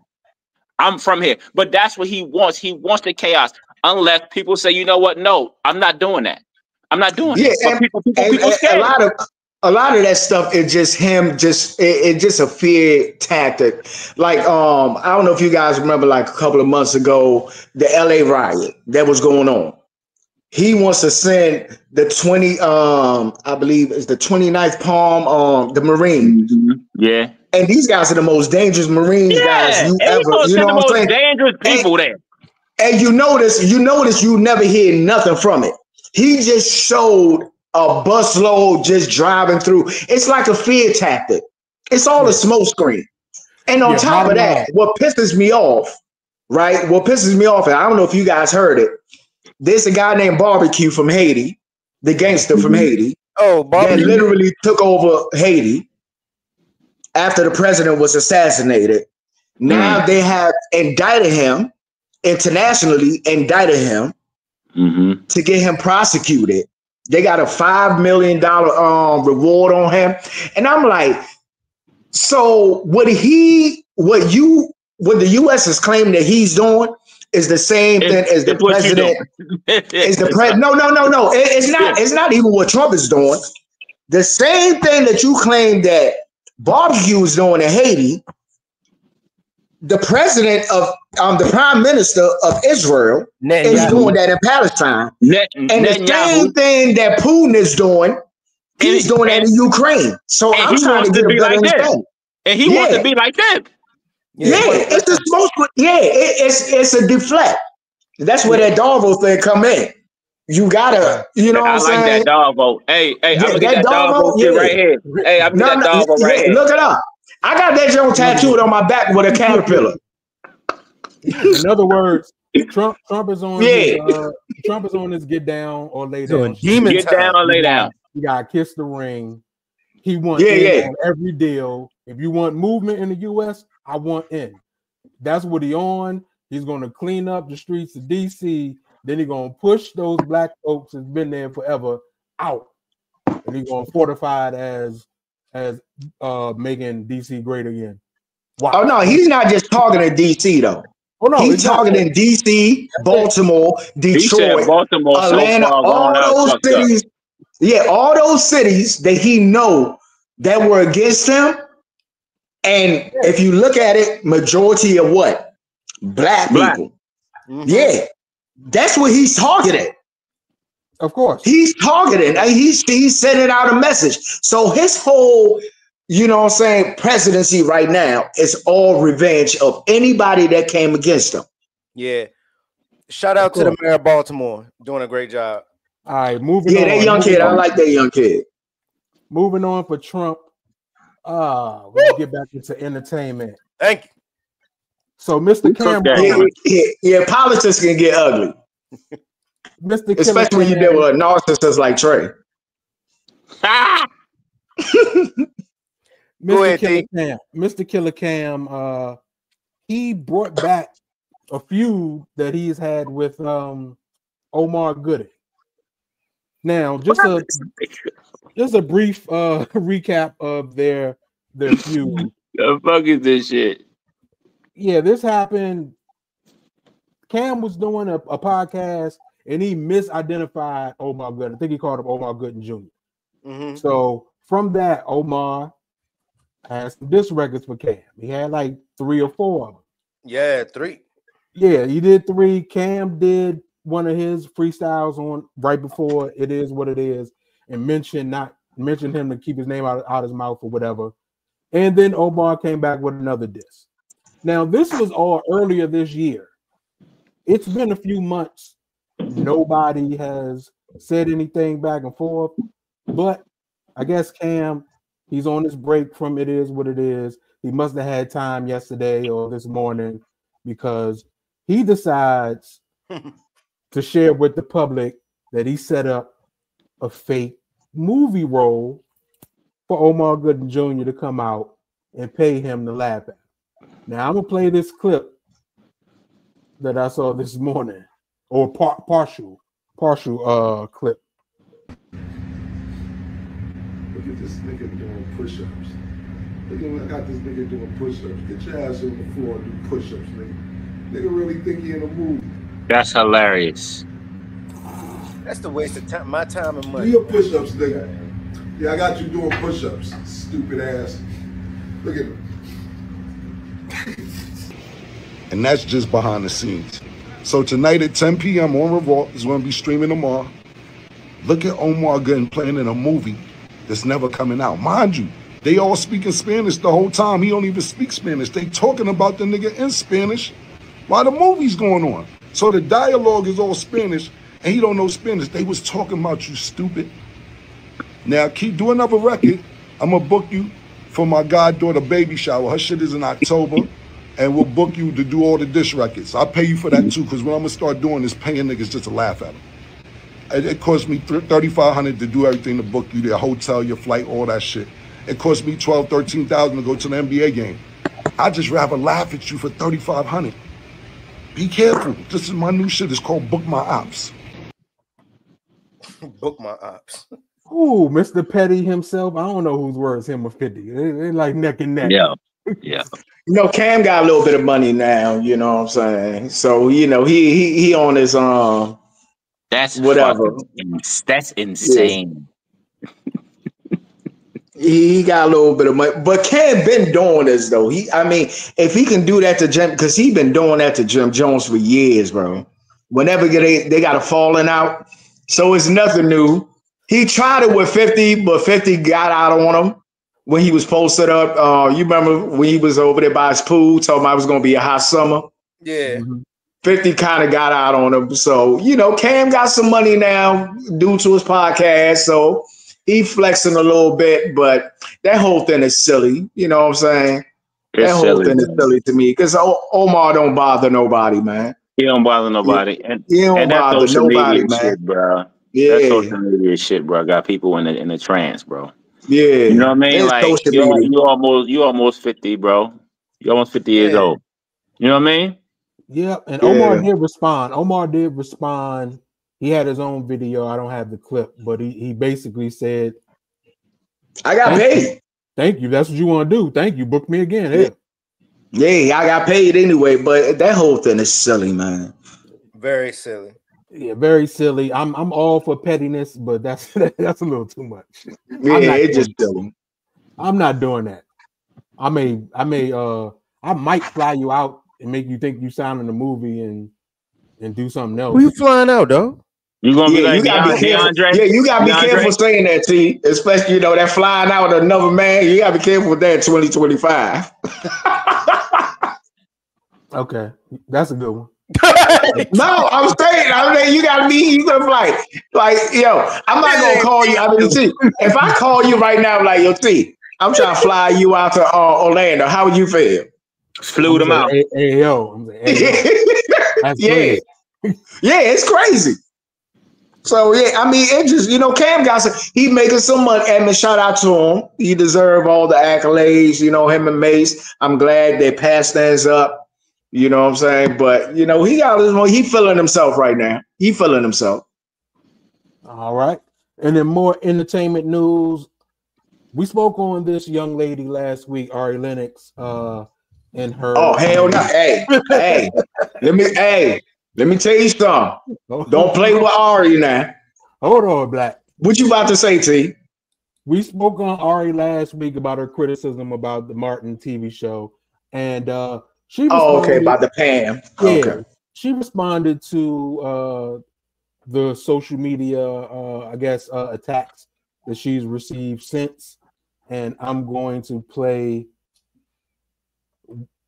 I'm from here. But that's what he wants. He wants the chaos. Unless people say, you know what? No, I'm not doing that. I'm not doing it. And people a lot of that stuff is just him. It's just a fear tactic. Like I don't know if you guys remember, like a couple of months ago, the LA riot that was going on. He wants to send the 20. I believe it's the 29th Palm. The Marines. Yeah. And these guys are the most dangerous Marines guys you ever. You know what I'm saying? Dangerous people there. And you notice, you never hear nothing from it. He just showed a busload just driving through. It's like a fear tactic. It's all a smoke screen. And on top of that, what pisses me off, right? What pisses me off, and I don't know if you guys heard it. There's a guy named Barbecue from Haiti, the gangster from Haiti. Oh, that literally took over Haiti after the president was assassinated. Now they have indicted him. Internationally indicted him to get him prosecuted. They got a $5 million reward on him. And I'm like, so what the US is claiming that he's doing is the same thing as the president. No. It's not even what Trump is doing. The same thing that you claim that Barbecue is doing in Haiti, the president of the prime minister of Israel is doing that in Palestine. And the same thing that Putin is doing, he's doing that in Ukraine. So I'm trying to get a better understanding. And he wants to be like that. It's a smoke. It's a deflect. That's where that Darvo thing come in. You gotta, you know what I'm saying? I like that Darvo. Hey, I'm gonna get that Darvo shit right here. Hey, I'm gonna get that Darvo right here. Look it up. I got that joint tattooed on my back with a caterpillar. In other words, Trump is on Trump is on his get down or lay down. Get down or lay down. You gotta kiss the ring. He wants in on every deal. If you want movement in the US, I want in. That's what he on. He's gonna clean up the streets of DC. Then he's gonna push those black folks that's been there forever out. And he's gonna fortify it as making DC great again. Wow. Oh no, he's not just talking to DC though. Oh no, He's targeting DC, Baltimore, Detroit, Baltimore Atlanta, so far all those cities. Yeah, all those cities that he know that were against him. And if you look at it, majority of what? Black people. Mm-hmm. Yeah, that's what he's targeting. Of course. He's targeting. He's sending out a message. So his whole, you know what I'm saying, presidency right now is all revenge of anybody that came against him. Yeah. Shout out to the mayor of Baltimore. Doing a great job. All right, moving on. Yeah, that young kid. I like that young kid. Moving on for Trump. We'll get back into entertainment. Thank you. So, Mr. Cam, yeah, politics can get ugly. Mr. Especially when you deal with a narcissist like Trey. Mr. Killer Cam, he brought back a feud that he's had with Omar Gooding. Now, just a brief recap of their feud. The fuck is this shit? Yeah, this happened. Cam was doing a podcast and he misidentified Omar Gooding. I think he called him Omar Gooding Jr. Mm-hmm. So from that, Omar had some diss records for Cam. He had like 3 or 4 of them. Yeah, 3. Yeah, he did 3. Cam did one of his freestyles on right before It Is What It Is and mentioned him to keep his name out his mouth or whatever. And then Omar came back with another diss. Now, this was all earlier this year. It's been a few months. Nobody has said anything back and forth, but I guess Cam, he's on his break from It Is What It Is. He must have had time yesterday or this morning because he decides to share with the public that he set up a fake movie role for Omar Gooding Jr. to come out and pay him to laugh at. Now, I'm going to play this clip that I saw this morning, or partial clip. Look at this nigga doing push-ups. Look at I got this nigga doing push-ups. Get your ass on the floor and do push-ups, nigga. Nigga really think he in a movie. That's hilarious. That's the waste of time, my time and money. Do your push-ups, nigga. Yeah, I got you doing push-ups, stupid ass. Look at him. And that's just behind the scenes. So tonight at 10 p.m. on Revolt is going to be streaming tomorrow. Look at Omar Gooding playing in a movie that's never coming out. Mind you, they all speaking Spanish the whole time. He don't even speak Spanish. They talking about the nigga in Spanish while the movie's going on. So the dialogue is all Spanish and he don't know Spanish. They was talking about you, stupid. Now keep doing another record. I'm going to book you for my goddaughter baby shower. Her shit is in October. And we'll book you to do all the dish records. I'll pay you for that too, because what I'm gonna start doing is paying niggas just to laugh at them. It cost me $3,500 to do everything to book you, their hotel, your flight, all that shit. It cost me $12,000, $13,000 to go to the NBA game. I just rather laugh at you for $3,500. Be careful. This is my new shit. It's called Book My Ops. Book My Ops. Ooh, Mr. Petty himself. I don't know whose words him or 50. They're like neck and neck. Yeah. You know, Cam got a little bit of money now, you know what I'm saying? So, you know, he on his that's whatever. That's insane. Yeah. He got a little bit of money. But Cam been doing this though. If he can do that to Jim, because he been doing that to Jim Jones for years, bro. Whenever they got a falling out. So it's nothing new. He tried it with 50, but 50 got out on him. When he was posted up, you remember when he was over there by his pool, told him I was going to be a hot summer? Yeah. 50 kind of got out on him. So, you know, Cam got some money now due to his podcast. So he flexing a little bit, but that whole thing is silly. You know what I'm saying? That whole thing is silly to me because Omar don't bother nobody, man. He don't bother nobody. He don't bother nobody, man. Shit, bro. Yeah. That social media shit, bro. Got people in the trance, bro. Yeah, you know what I mean. Like you almost 50, bro. You almost 50 years old. You know what I mean? Yeah. And Omar did respond. He had his own video. I don't have the clip, but he basically said, "I got paid. Thank you. That's what you want to do. Thank you. Book me again." Yeah. Yeah, I got paid anyway, but that whole thing is silly, man. Very silly. Yeah, very silly. I'm all for pettiness, but that's a little too much. Yeah, it's just silly. I'm not doing that. I might fly you out and make you think you sound in the movie and do something else. Who you flying out, though? You gonna be like you gotta be careful. DeAndre? Yeah, you gotta be careful saying that, T. Especially that flying out with another man. You gotta be careful with that. 2025. Okay, that's a good one. No, I'm saying you gotta be. You gonna like yo. I'm not gonna call you. I mean, T. If I call you right now, like yo, T, I'm trying to fly you out to Orlando. How would you feel? Flew them out. Hey yo. That's yeah, yeah, it's crazy. So yeah, I mean, it just Cam got he making some money. I mean, shout out to him. He deserve all the accolades. Him and Mace. I'm glad they passed things up. You know what I'm saying? But he got his money. He feeling himself right now. He feeling himself. All right. And then more entertainment news. We spoke on this young lady last week, Ari Lennox, and her. Oh hell no! Hey, let me tell you something. Don't play with Ari now. Hold on, Black. What you about to say, T? We spoke on Ari last week about her criticism about the Martin TV show, and she. About the Pam. Yeah, okay. She responded to the social media, attacks that she's received since, and I'm going to play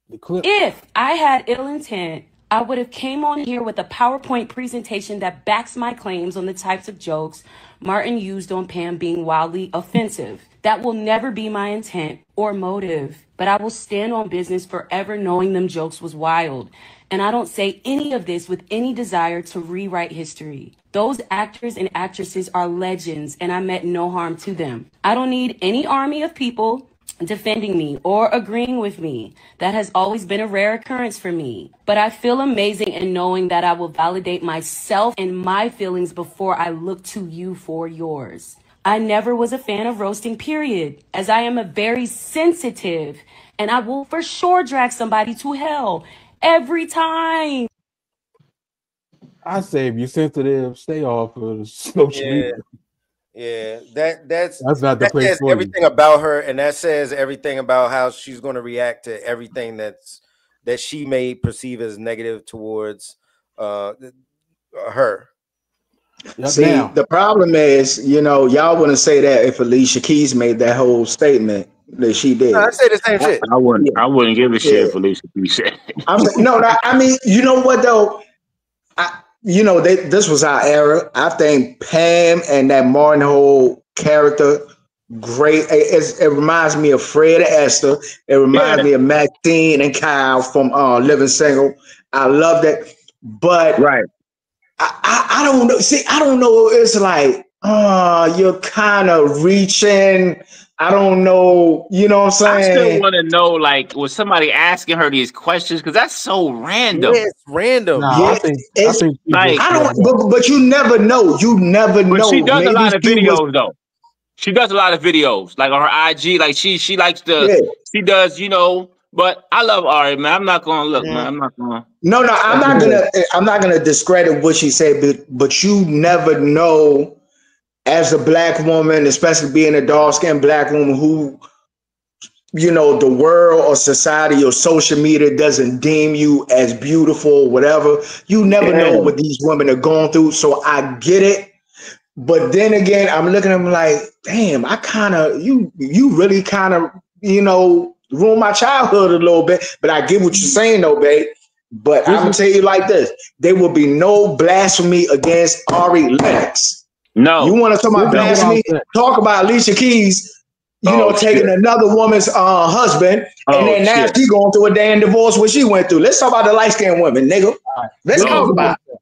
the clip. If I had ill intent, I would have came on here with a PowerPoint presentation that backs my claims on the types of jokes Martin used on Pam being wildly offensive. That will never be my intent or motive, but I will stand on business forever knowing them jokes was wild. And I don't say any of this with any desire to rewrite history. Those actors and actresses are legends, and I meant no harm to them. I don't need any army of people defending me or agreeing with me. That has always been a rare occurrence for me. But I feel amazing in knowing that I will validate myself and my feelings before I look to you for yours. I never was a fan of roasting, period, as I am a very sensitive, and I will for sure drag somebody to hell every time. I say if you're sensitive, stay off of the social media. Yeah, that's not the place says for everything you. about her, and that says everything about how she's going to react to everything that she may perceive as negative towards her. See, the problem is, y'all wouldn't say that if Alicia Keys made that whole statement that she did. No, I say the same shit. I wouldn't give a shit if Alicia Keys said. I mean, you know what though? This was our era. I think Pam and that Martin whole character, great. It reminds me of Fred and Esther. It reminds me of Maxine and Kyle from Living Single. I love that, but right. I don't know. See, I don't know. It's like, you're kind of reaching. I don't know. You know what I'm saying? I still want to know, like, was somebody asking her these questions? Because that's so random. Yeah, it's random. No, I think like, I don't. But you never know. You never know. She does a lot of videos, though. She does a lot of videos, like on her IG. Like she likes to. She does, But I love Ari, man. I'm not gonna look, man. I'm not gonna. No, I'm not gonna discredit what she said, but you never know. As a black woman, especially being a dark-skinned black woman who, the world or society or social media doesn't deem you as beautiful or whatever, you never know what these women are going through. So I get it. But then again, I'm looking at them like, damn, I kind of, you really kind of, ruined my childhood a little bit. But I get what you're saying though, babe. But I'm going to tell you like this. There will be no blasphemy against Ari Lennox. No, you want to talk about blasphemy? Talk about Alicia Keys, taking another woman's husband, and then now she going through a damn divorce. What she went through. Let's talk about the light skinned women, nigga. Let's talk about it.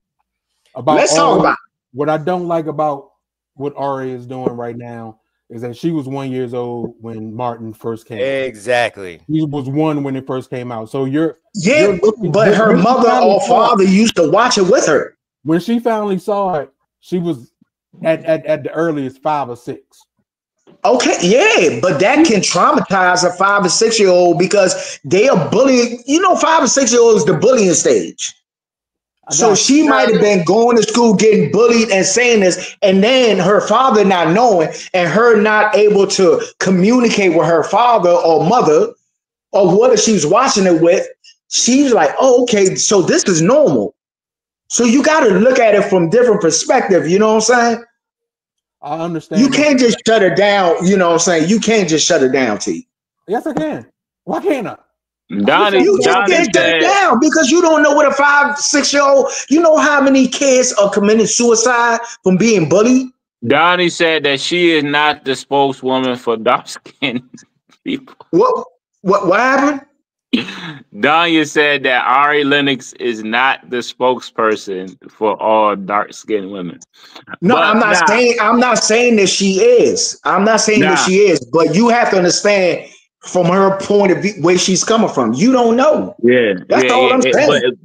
Let's talk about it. What I don't like about what Ari is doing right now is that she was 1 year old when Martin first came. Exactly. He was 1 when it first came out. So but her mother or father used to watch it with her. When she finally saw it, she was at the earliest 5 or 6. Okay, yeah, but that can traumatize a 5 or 6 year old because they are bullying. 5 or 6 year olds the bullying stage. So she might have been going to school, getting bullied and saying this, and then her father not knowing and her not able to communicate with her father or mother or whoever she's watching it with. She's like, oh, okay, so this is normal. So you got to look at it from different perspective. You know what I'm saying? I understand. You can't just shut it down. You know what I'm saying? You can't just shut it down, T. Yes, I can. Why can't I? You can't shut it down because you don't know what a 5, 6 year old. You know how many kids are committing suicide from being bullied? Donnie said that she is not the spokeswoman for dark-skinned people. What happened? Danya said that Ari Lennox is not the spokesperson for all dark-skinned women. No, I'm not saying that she is. I'm not saying that she is, but you have to understand from her point of view where she's coming from. You don't know. Yeah. That's all I'm saying.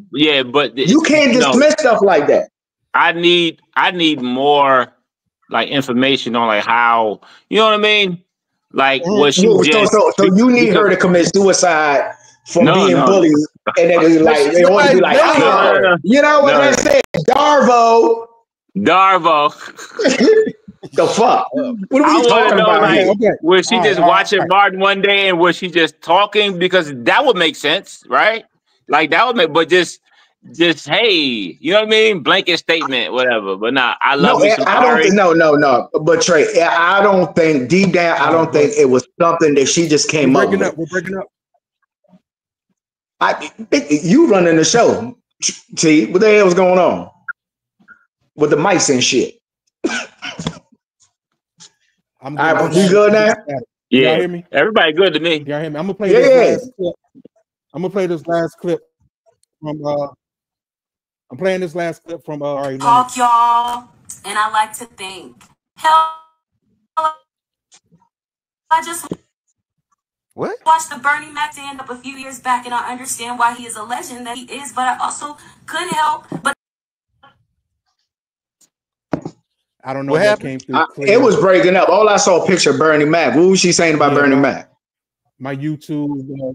But you can't dismiss stuff like that. I need more like information on like how, you know what I mean? Like what she just so you need her to commit suicide from being bullied, and then it's like they want to be like, you know what I said, Darvo. The fuck? What are we talking about here? Like, was she just watching Martin one day, and was she just talking? Because that would make sense, right? Like that would make, but just hey, you know what I mean? Blanket statement, whatever. But nah, I love me some Ari. No. But Trey, I don't think deep down, I don't think it was something that she just came up with. We're breaking up. You running the show, T. What the hell's going on with the mics and shit? I'm good. You good now? Yeah. Y'all hear me? Everybody good to me. Y'all hear me? I'm gonna play this last clip. I'm gonna play this last clip from. I'm playing this last clip from. Ari Talk, y'all, and I like to think. Hell, I just. What? Watched the Bernie Mac stand up a few years back, and I understand why he is a legend that he is, but I also couldn't help but. I don't know what happened. Came through it was breaking up. All I saw a picture of Bernie Mac. What was she saying about Bernie Mac? My YouTube.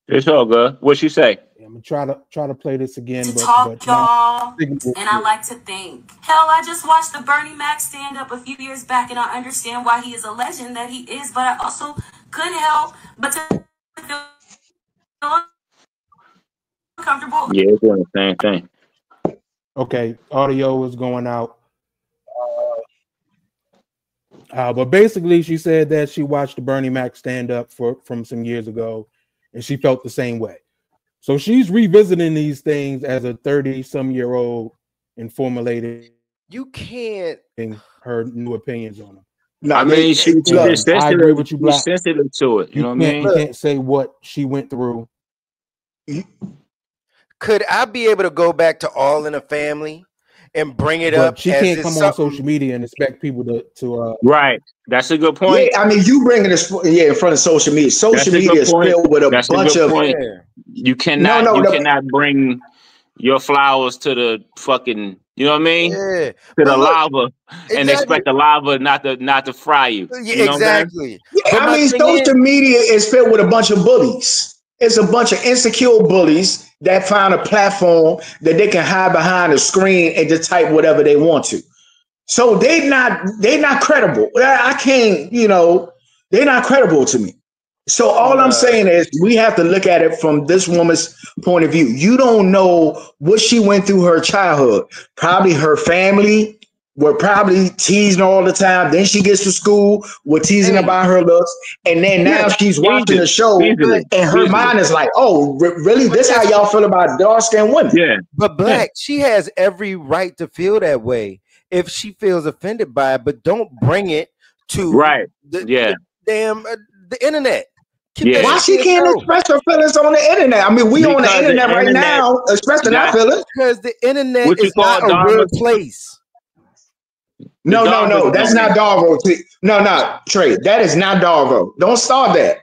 It's all good. What'd she say? I'm gonna try to play this again. Talk, y'all, and I like to think. Hell, I just watched the Bernie Mac stand up a few years back, and I understand why he is a legend that he is, but I also couldn't help but to feel uncomfortable. Yeah, it's doing the same thing. Okay, audio is going out. But basically, she said that she watched the Bernie Mac stand up from some years ago, and she felt the same way. So she's revisiting these things as a 30-some-year-old and formulating. You can't her new opinions on them. No, I mean, I agree with you, Black. Sensitive to it. You know what I mean? You can't say what she went through. Could I be able to go back to All in the Family and bring it up? She can't come on social media and expect people to right. That's a good point. Yeah, I mean, you bringing this in front of social media. Social media is filled with a bunch of. You cannot. Cannot bring your flowers to the fucking. You know what I mean? Yeah. To the lava and expect the lava not to fry you. Yeah, you know exactly. Yeah, I mean, social media is filled with a bunch of bullies. It's a bunch of insecure bullies that find a platform that they can hide behind a screen and just type whatever they want to. So they're not credible. I can't, they're not credible to me. So all I'm saying is we have to look at it from this woman's point of view. You don't know what she went through her childhood. Probably her family were probably teasing all the time. Then she gets to school, we're teasing about her looks. And then now she's watching the show and her mind is like, oh, really? This how y'all feel about dark-skinned women? Yeah. But Black, she has every right to feel that way if she feels offended by it, but don't bring it to the internet. Why she can't express her feelings on the internet? I mean, we on the internet right now expressing our feelings. Because the internet is not a real place. No, that's not Darvo. No, Trey, that is not Darvo. Don't start that.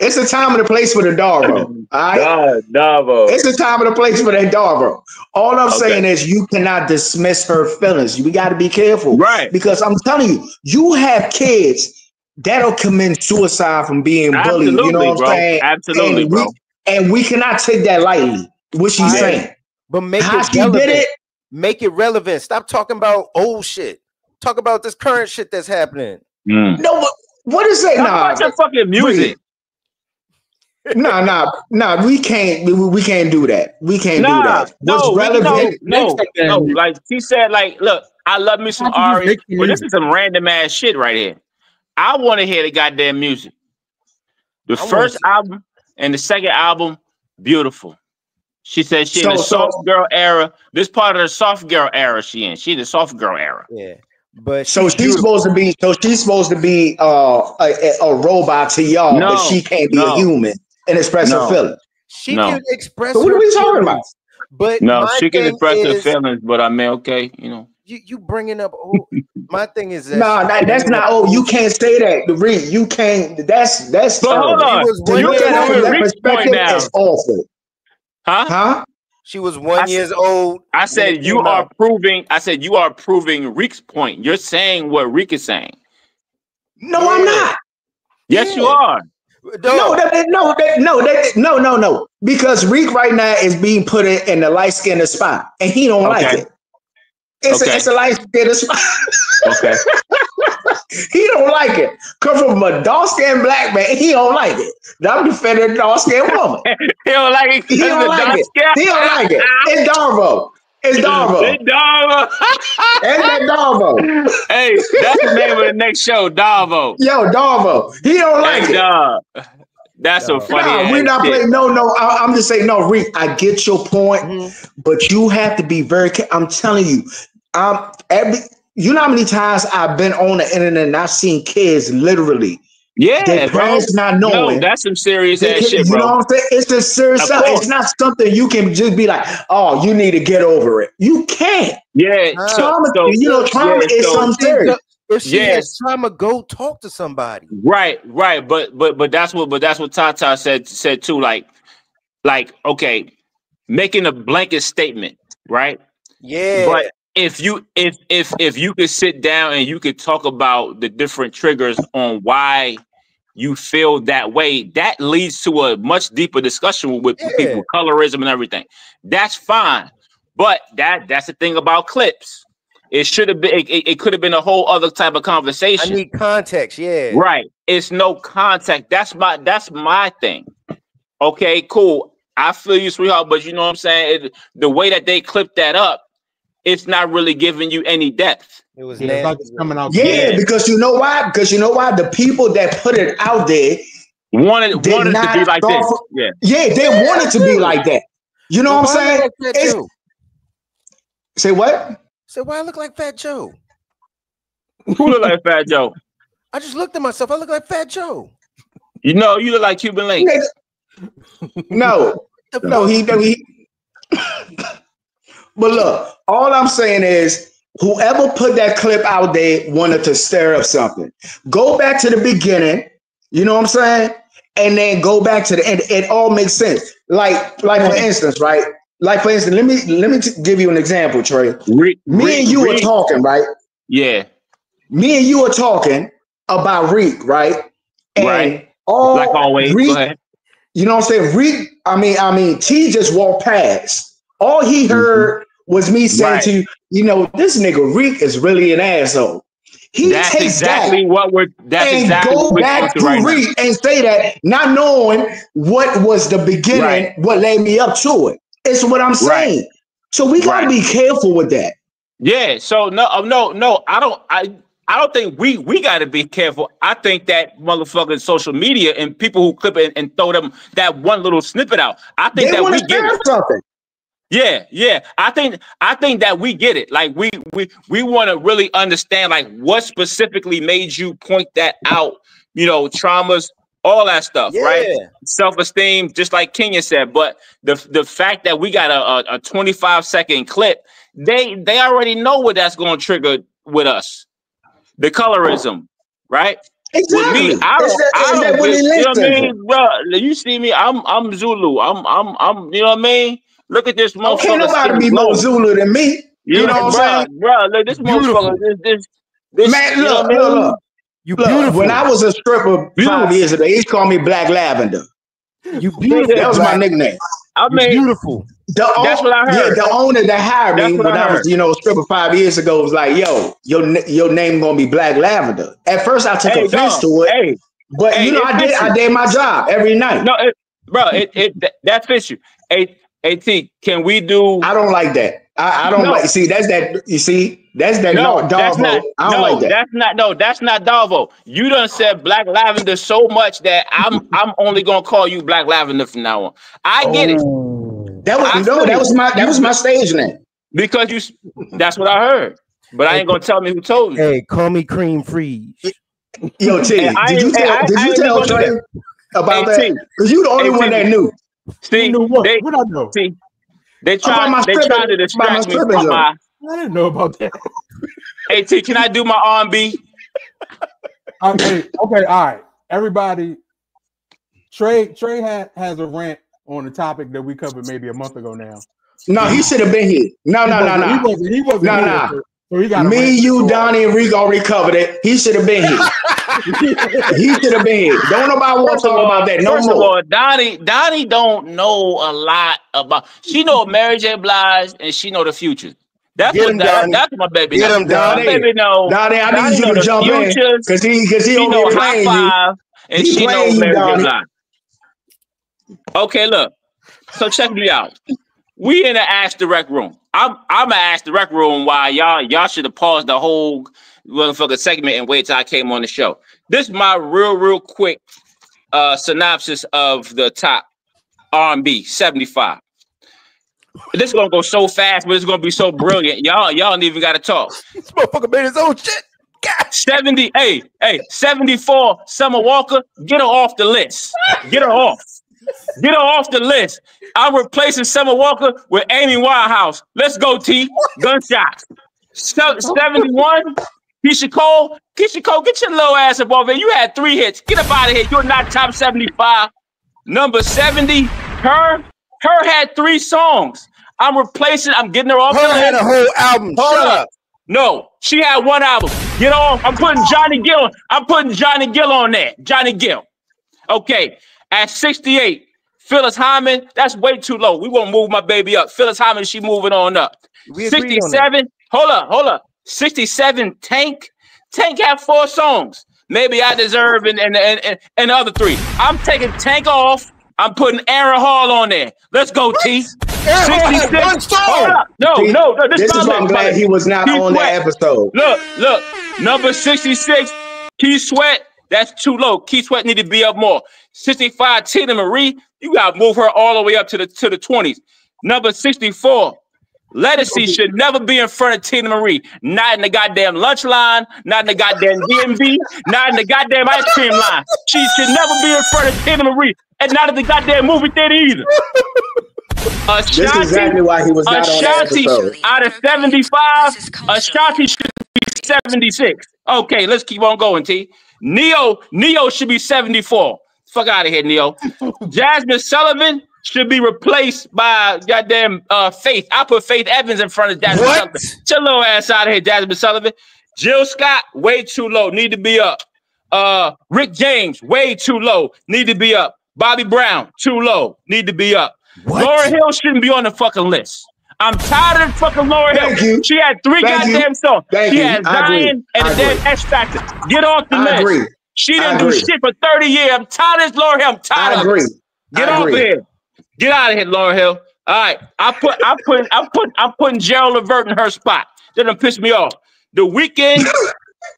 It's a time and a place for the Darvo. All right? Darvo. It's a time and a place for that Darvo. All I'm saying is you cannot dismiss her feelings. We got to be careful. Right. Because I'm telling you, you have kids that'll commit suicide from being bullied. You know what I'm saying? Absolutely, bro. And we cannot take that lightly. What she's saying, but make how it she relevant. did it. Make it relevant. Stop talking about old shit. Talk about this current shit that's happening. No, but what is that? Talk about your fucking music. No, we can't do that. We can't do that. No, like she said, like, look, I love me some Ari, but this is some random ass shit right here. I want to hear the goddamn music. The first album and the second album, beautiful. She said she in the soft girl era. This part of the soft girl era she in. She in the soft girl era. Yeah. But she's supposed to be a robot to y'all, but she can't be a human and express her feelings. She can express. So what are we talking about? But no, she can express her feelings. But I mean, okay, you know. You bringing up old. My thing is that that's not old. You can't say that. You can't. That's. But hold on. You that perspective is awful. Huh? She was 1 year old. I said you are proving. I said you are proving Reek's point. You're saying what Reek is saying. No, I'm not. Yes, you are. No. Because Reek right now is being put in the light skinned spot, and he don't like it. It's a light skinned spot. Okay. He don't like it. Come from a dark-skinned black man, he don't like it. I'm defending a dark-skinned woman. He don't like it. He don't like it. He don't like it. It's Darvo. It's Darvo. It's Darvo. It's that Darvo. Hey, that's the name of the next show, Darvo. Yo, Darvo. He don't like it. That's so funny. We're not playing. No. I'm just saying, no, Reek, I get your point, but you have to be very careful. I'm telling you, you know how many times I've been on the internet and I've seen kids literally, their parents not knowing. No, that's some serious ass shit, bro. You know what I'm saying? It's a serious stuff. It's not something you can just be like, oh, you need to get over it. You can't. Yeah. Trauma is something serious. If she has trauma, go talk to somebody. Right. But that's what Tata said too. Like, okay, making a blanket statement, right? Yeah. But if you could sit down and you could talk about the different triggers on why you feel that way, that leads to a much deeper discussion with people, colorism and everything. That's fine. But that's the thing about clips. It should have been. It could have been a whole other type of conversation. I need context. Yeah. Right. It's no context. That's my thing. Okay. Cool. I feel you, sweetheart. But you know what I'm saying? The way that they clipped that up, it's not really giving you any depth. It was like it's coming out. Yeah, because you know why? Because you know why? The people that put it out there wanted it to be like this. They wanted to be like that. You know what I'm saying? Say what? So why I look like Fat Joe? Who look like Fat Joe? I just looked at myself. I look like Fat Joe. You look like Cuban Link. No, he. But look, all I'm saying is, whoever put that clip out there wanted to stir up something. Go back to the beginning. You know what I'm saying? And then go back to the end. It all makes sense. Like for instance, right? Like for instance, let me give you an example, Trey. Me and you were talking, right? Yeah. Me and you were talking about Reek, right? And like always. Reek, go ahead. You know what I'm saying? Reek, I mean, T just walked past. All he heard was me saying to you, this nigga Reek is really an asshole. That's exactly what we're go back to Reek and say that, not knowing what was the beginning, what led me up to it. It's what I'm saying. So we gotta be careful with that. Yeah. So no. I don't think we gotta be careful. I think that motherfucking social media and people who clip it and throw them that one little snippet out. I think that we get something. Yeah. I think that we get it. Like we want to really understand like what specifically made you point that out. Traumas, all that stuff, right? Self-esteem, just like Kenya said. But the fact that we got a 25-second clip, they already know what that's going to trigger with us. The colorism, right? Exactly. With me, I don't you know what I mean, bro? You see me? I'm Zulu. I'm. You know what I mean? Look at this motherfucker. Can't nobody be more Zulu than me. You know what I'm saying? Bro, look, this motherfucker. This man, look. You Look, beautiful. when I was a stripper 5 years ago, he called me Black Lavender. You beautiful. That was my nickname. I mean, Beautiful. That's what I heard. Yeah, the owner that hired me That's what when I I was, heard. a stripper 5 years ago was like, "Yo, your name gonna be Black Lavender." At first, I took offense to it, but I did my job every night. No, that fits you. AT, can we do? I don't like that. I don't like. See, that's that. You see, that's that. No, that's not. I don't like that. That's not. No, that's not Darvo. You done said Black Lavender so much that I'm only gonna call you Black Lavender from now on. I get it. That was my stage name. Because that's what I heard. But I ain't gonna tell me who told you. Hey, call me Cream Freeze. Yo, T, did you tell Trey about that? Because you the only one that knew. See, you knew what? What I know? See, they tried to distract me from my. I didn't know about that. Hey, T, can I do my R&B? Okay, all right. Everybody, Trey has a rant on the topic that we covered maybe a month ago now. No, he should have been here. No. He wasn't here. So he got me, you, Donnie, and Rico recovered it. He should have been here. He should have been here. Don't nobody want to talk about that no more. First of all, Donnie don't know a lot about. She know Mary J. Blige and she know the Future. That's what my baby knows. Get him, Donnie. My baby know. Donnie, I need you to jump in because he know High Five and she knows Mary J. Blige. Okay, look. So check me out. We in the Ask Direct room. I'm gonna Ask Direct room why y'all should have paused the whole motherfucking segment and wait till I came on the show. This is my real quick synopsis of the top R&B 75. This is gonna go so fast, but it's gonna be so brilliant. Y'all don't even gotta talk. This motherfucker made his own shit. God. 74, Summer Walker, get her off the list. Get her off. Get her off the list. I'm replacing Summer Walker with Amy Winehouse. Let's go, T. Gunshots. 71, Keisha Cole, get your little ass up over here. You had 3 hits. Get up out of here. You're not top 75. Number 70, Her had 3 songs. I'm getting her off the list. Her had a whole album. Shut up. No, she had 1 album. Get off. I'm putting Johnny Gill on there. Johnny Gill. Okay. At 68, Phyllis Hyman, that's way too low. We won't move my baby up. Phyllis Hyman, she moving on up. 67, hold up. 67, Tank. Tank had 4 songs. Maybe I Deserve and the other 3. I'm taking Tank off. I'm putting Aaron Hall on there. Let's go, T. 66. Hold up. No. This is why I'm glad he was not on that episode. Look. Number 66, Keith Sweat. That's too low. Keith Sweat need to be up more. 65, Tina Marie. You got to move her all the way up to the 20s. Number 64, Lettucey should never be in front of Tina Marie. Not in the goddamn lunch line. Not in the goddamn DMV. Not in the goddamn ice cream line. She should never be in front of Tina Marie. And not at the goddamn movie theater either. Ashanti, this is exactly why he was not on that episode. Out of 75, Ashanti should be 76. Okay, let's keep on going, T. Neo should be 74. Fuck out of here, Neo. Jasmine Sullivan should be replaced by goddamn Faith. I put Faith Evans in front of Jasmine Sullivan. Get your little ass out of here, Jasmine Sullivan. Jill Scott, way too low. Need to be up. Rick James, way too low. Need to be up. Bobby Brown, too low. Need to be up. Lauryn Hill shouldn't be on the fucking list. I'm tired of fucking Lauryn Hill. She had 3 goddamn songs. She had Zion and a damn X Factor. Get off the list. She didn't do shit for 30 years. I'm tired of this Lauryn Hill. I'm tired of it. Get off here. Get out of here, Lauryn Hill. All right. I'm putting Gerald Levert in her spot. That done piss me off. The Weeknd.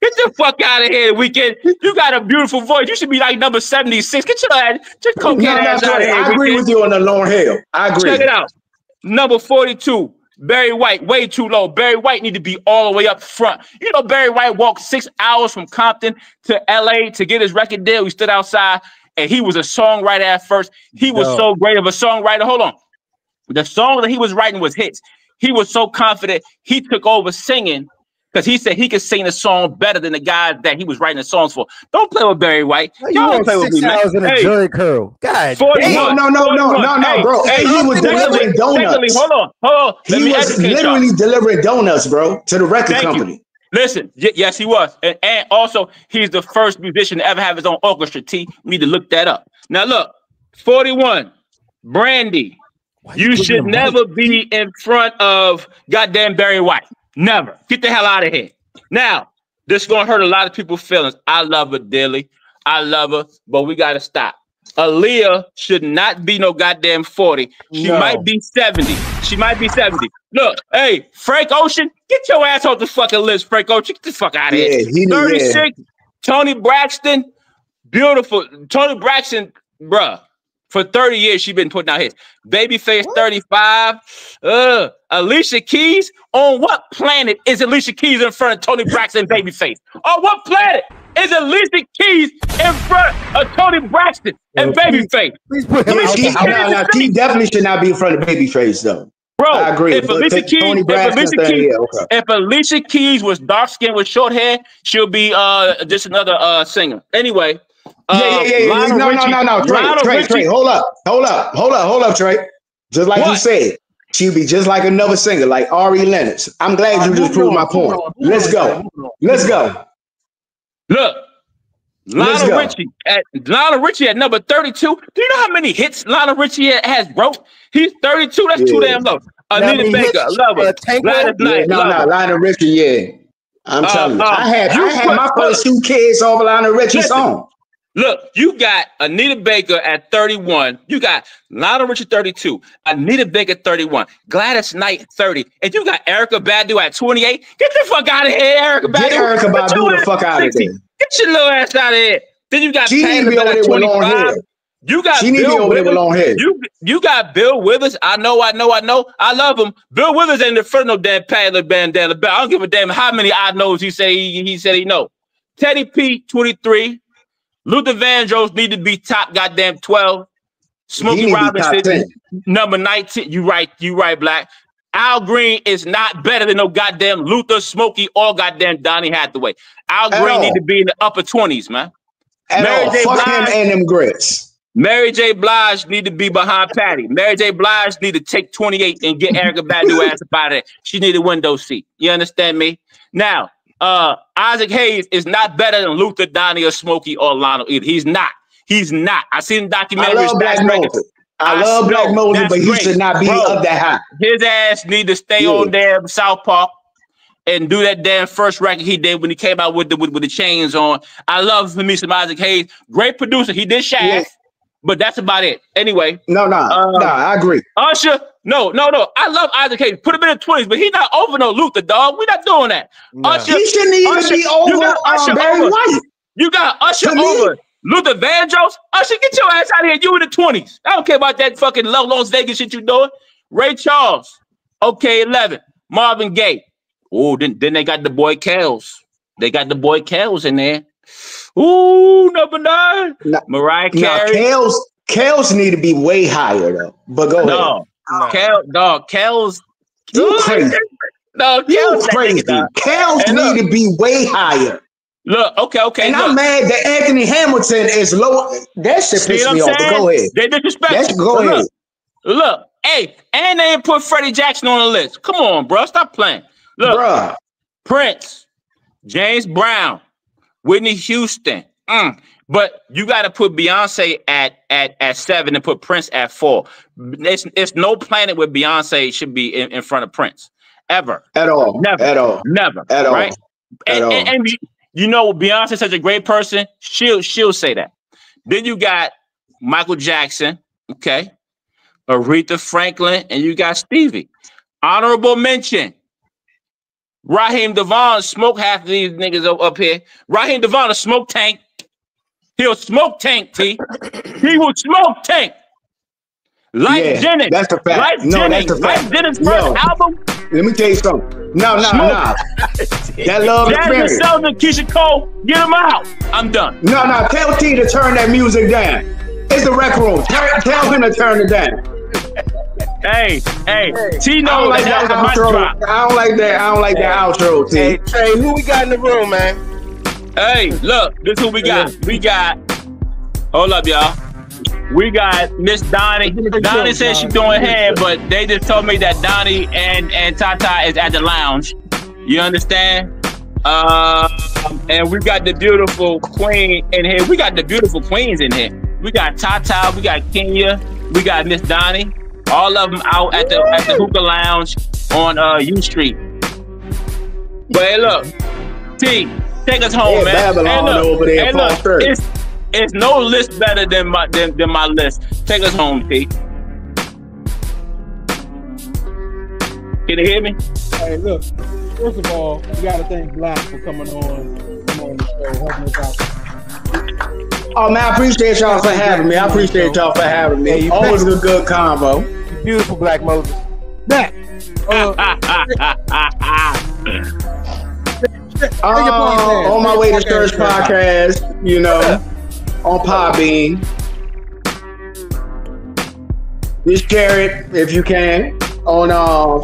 Get the fuck out of here, Weeknd. You got a beautiful voice. You should be like number 76. Get your ass, just cocaine ass out of here. I agree with you on the Lauryn Hill. I agree. Check it out. Number 42, Barry White, way too low. Barry White need to be all the way up front. You know, Barry White walked 6 hours from Compton to LA to get his record deal. He stood outside and he was a songwriter at first. He was so great of a songwriter. Hold on. The song that he was writing was hits. He was so confident. He took over singing because he said he could sing the song better than the guys that he was writing the songs for. Don't play with Barry White. Y'all don't play with me, man. 6 hours in a jury curl. God. No, bro. Hey, he was delivering donuts. Hold on. He was literally delivering donuts, bro, to the record company. Listen, yes, he was. And also, he's the first musician to ever have his own orchestra, T. We need to look that up. Now, look, 41, Brandy. You should never be in front of goddamn Barry White. Never. Get the hell out of here. Now, this is going to hurt a lot of people's feelings. I love her dearly. I love her, but we got to stop. Aaliyah should not be no goddamn 40. She might be 70. She might be 70. Look, hey, Frank Ocean, get your ass off the fucking list, Frank Ocean. Get the fuck out of here. 36, Tony Braxton, beautiful. Tony Braxton, bruh, for 30 years, she been putting out hits. Babyface, 35. Alicia Keys, on what planet is Alicia Keys in front of Tony Braxton and Babyface? On what planet is Alicia Keys in front of Tony Braxton and Babyface? Please put him Keys definitely should not be in front of Babyface, though. Bro, I agree. If Alicia Keys was dark skinned with short hair, she'll be just another singer. Anyway. No. Trey. Hold up, Trey. Just like you said, she'll be just like another singer, like Ari Lennox. I'm glad you just proved my point. Let's go. Look, Lionel Richie at number 32. Do you know how many hits Lionel Richie has broke? He's 32. That's too damn low. Anita Baker, love her. Gladys Knight, Lionel Richie, I'm telling you. I had my first 2 kids over Lionel Richie's song. Look, you got Anita Baker at 31. You got Lionel Richie 32. Anita Baker 31. Gladys Knight 30. And you got Erykah Badu at 28. Get the fuck out of here, Erykah Badu. Get Erykah Badu the fuck out of there. Get your little ass out of here. Then you got Taylor at 25. You got Bill Withers. You got Bill Withers. I know. I love him. Bill Withers ain't in front of no damn Padlet Bandana. I don't give a damn how many I knows he said he know. Teddy P 23. Luther Vandross need to be top goddamn 12. Smokey Robinson number 19. You right, Black. Al Green is not better than no goddamn Luther, Smokey, or goddamn Donny Hathaway. Al Green need to be in the upper 20s, man. Fuck him and them grits. Mary J. Blige need to be behind Patty. Mary J. Blige need to take 28 and get Erykah Badu ass up out of there. She need a window seat. You understand me? Now, Isaac Hayes is not better than Luther, Donnie, or Smokey, or Lionel either. He's not. I seen documentaries. I love Black Moses, but he should not be up that high. His ass need to stay on damn South Park and do that damn first record he did when he came out with the chains on. I love me some Isaac Hayes. Great producer. He did Shaft, but that's about it. Anyway. No, I agree. Usher. No. I love Isaac Hayes. Put him in the 20s, but he's not over no Luther, dog. We're not doing that. No. Usher, he shouldn't even be over Barry White. You got Usher over Luther Vandross. Usher, get your ass out of here. You in the 20s. I don't care about that fucking Las Vegas shit you doing. Ray Charles. Okay, 11. Marvin Gaye. Oh, then they got the boy Kells. They got the boy Kells in there. Ooh, number 9. Mariah Carey. Kells need to be way higher though. But go ahead. Kells. You crazy. Kells crazy. Kells need to be way higher. Look, okay. And I'm mad that Anthony Hamilton is low. That shit pissed me off. But go ahead. They disrespect. Go ahead. Look, hey, and they didn't put Freddie Jackson on the list. Come on, bro. Stop playing. Look, bruh. Prince, James Brown, Whitney Houston. But you got to put Beyonce at 7 and put Prince at 4. It's no planet where Beyonce should be in front of Prince ever. At all. Never. At all. Never. At all. Right? And you know, Beyonce's such a great person. She'll say that. Then you got Michael Jackson, okay, Aretha Franklin, and you got Stevie. Honorable mention. Raheem Devon smoke half of these niggas up here. Raheem Devon a smoke tank. He'll smoke tank, T. He will smoke tank. Jennings. That's the fact. That's the fact. Jennings' first album. Let me tell you something. No. That love Jasmine Sullivan, Keisha Cole, get him out. I'm done. No. Tell T to turn that music down. It's the rec room. Tell him to turn it down. Hey, T knows that was a mic drop. I don't like that outro, T. Hey, Trey, who we got in the room, man? Hey, look, this is who we got. Hold up, y'all. We got Miss Donnie. Donnie said she's doing hair, but they just told me that Donnie and Tata is at the lounge. You understand? And we got the beautiful queen in here. We got the beautiful queens in here. We got Tata, we got Kenya, we got Miss Donnie. All of them out at the hookah lounge on U Street. But hey, look, T, take us home, man. Babylon over there, hey, look, it's no list better than my list. Take us home, T. Can you hear me? Hey, look. First of all, we gotta thank Black for coming on the show, helping us out. Oh man, I appreciate y'all for having me. Hey, always a good convo. Beautiful Black Moses. Black. On my way to Church Podcast, you know, on Podbean. Just share it if you can on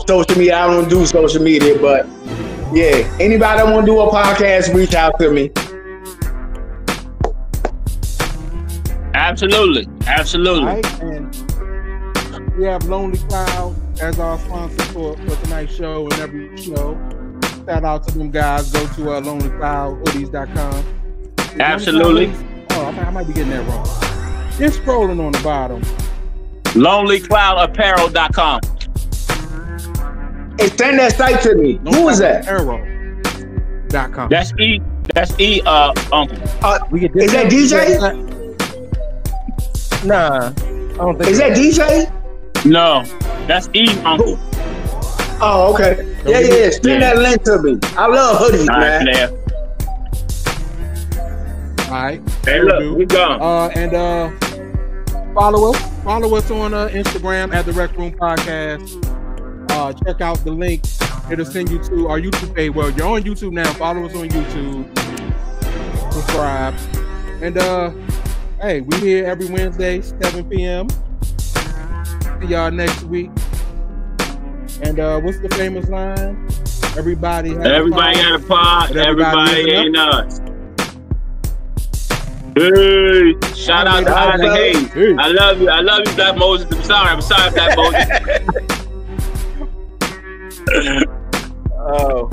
social media. I don't do social media, but yeah, anybody that want to do a podcast, reach out to me. Absolutely. Right, and we have Lonely Cloud as our sponsor for tonight's show and every show. Shout out to them guys. Go to lonelycloudhoodies.com. Absolutely. I might be getting that wrong. Just scrolling on the bottom. lonelycloudapparel.com. Hey, send that site to me. Who is that? Apparel.com. That's E, Uncle. Is that DJ? Nah, I don't think. Is that DJ? No, that's E, Uncle. Oh, okay. Yeah. Send that link to me. I love hoodies, man. All right. Hey, look, we gone. And follow us. Follow us on Instagram at the Rec Room Podcast. Check out the link. It'll send you to our YouTube page. Well, you're on YouTube now. Follow us on YouTube. Subscribe. And hey, we here every Wednesday, 7 p.m. See y'all next week. And what's the famous line? Everybody got a pod. Everybody ain't us. Hey, shout out to Isaac Hayes. Hey. I love you, Black Moses. I'm sorry, Black Moses. Oh.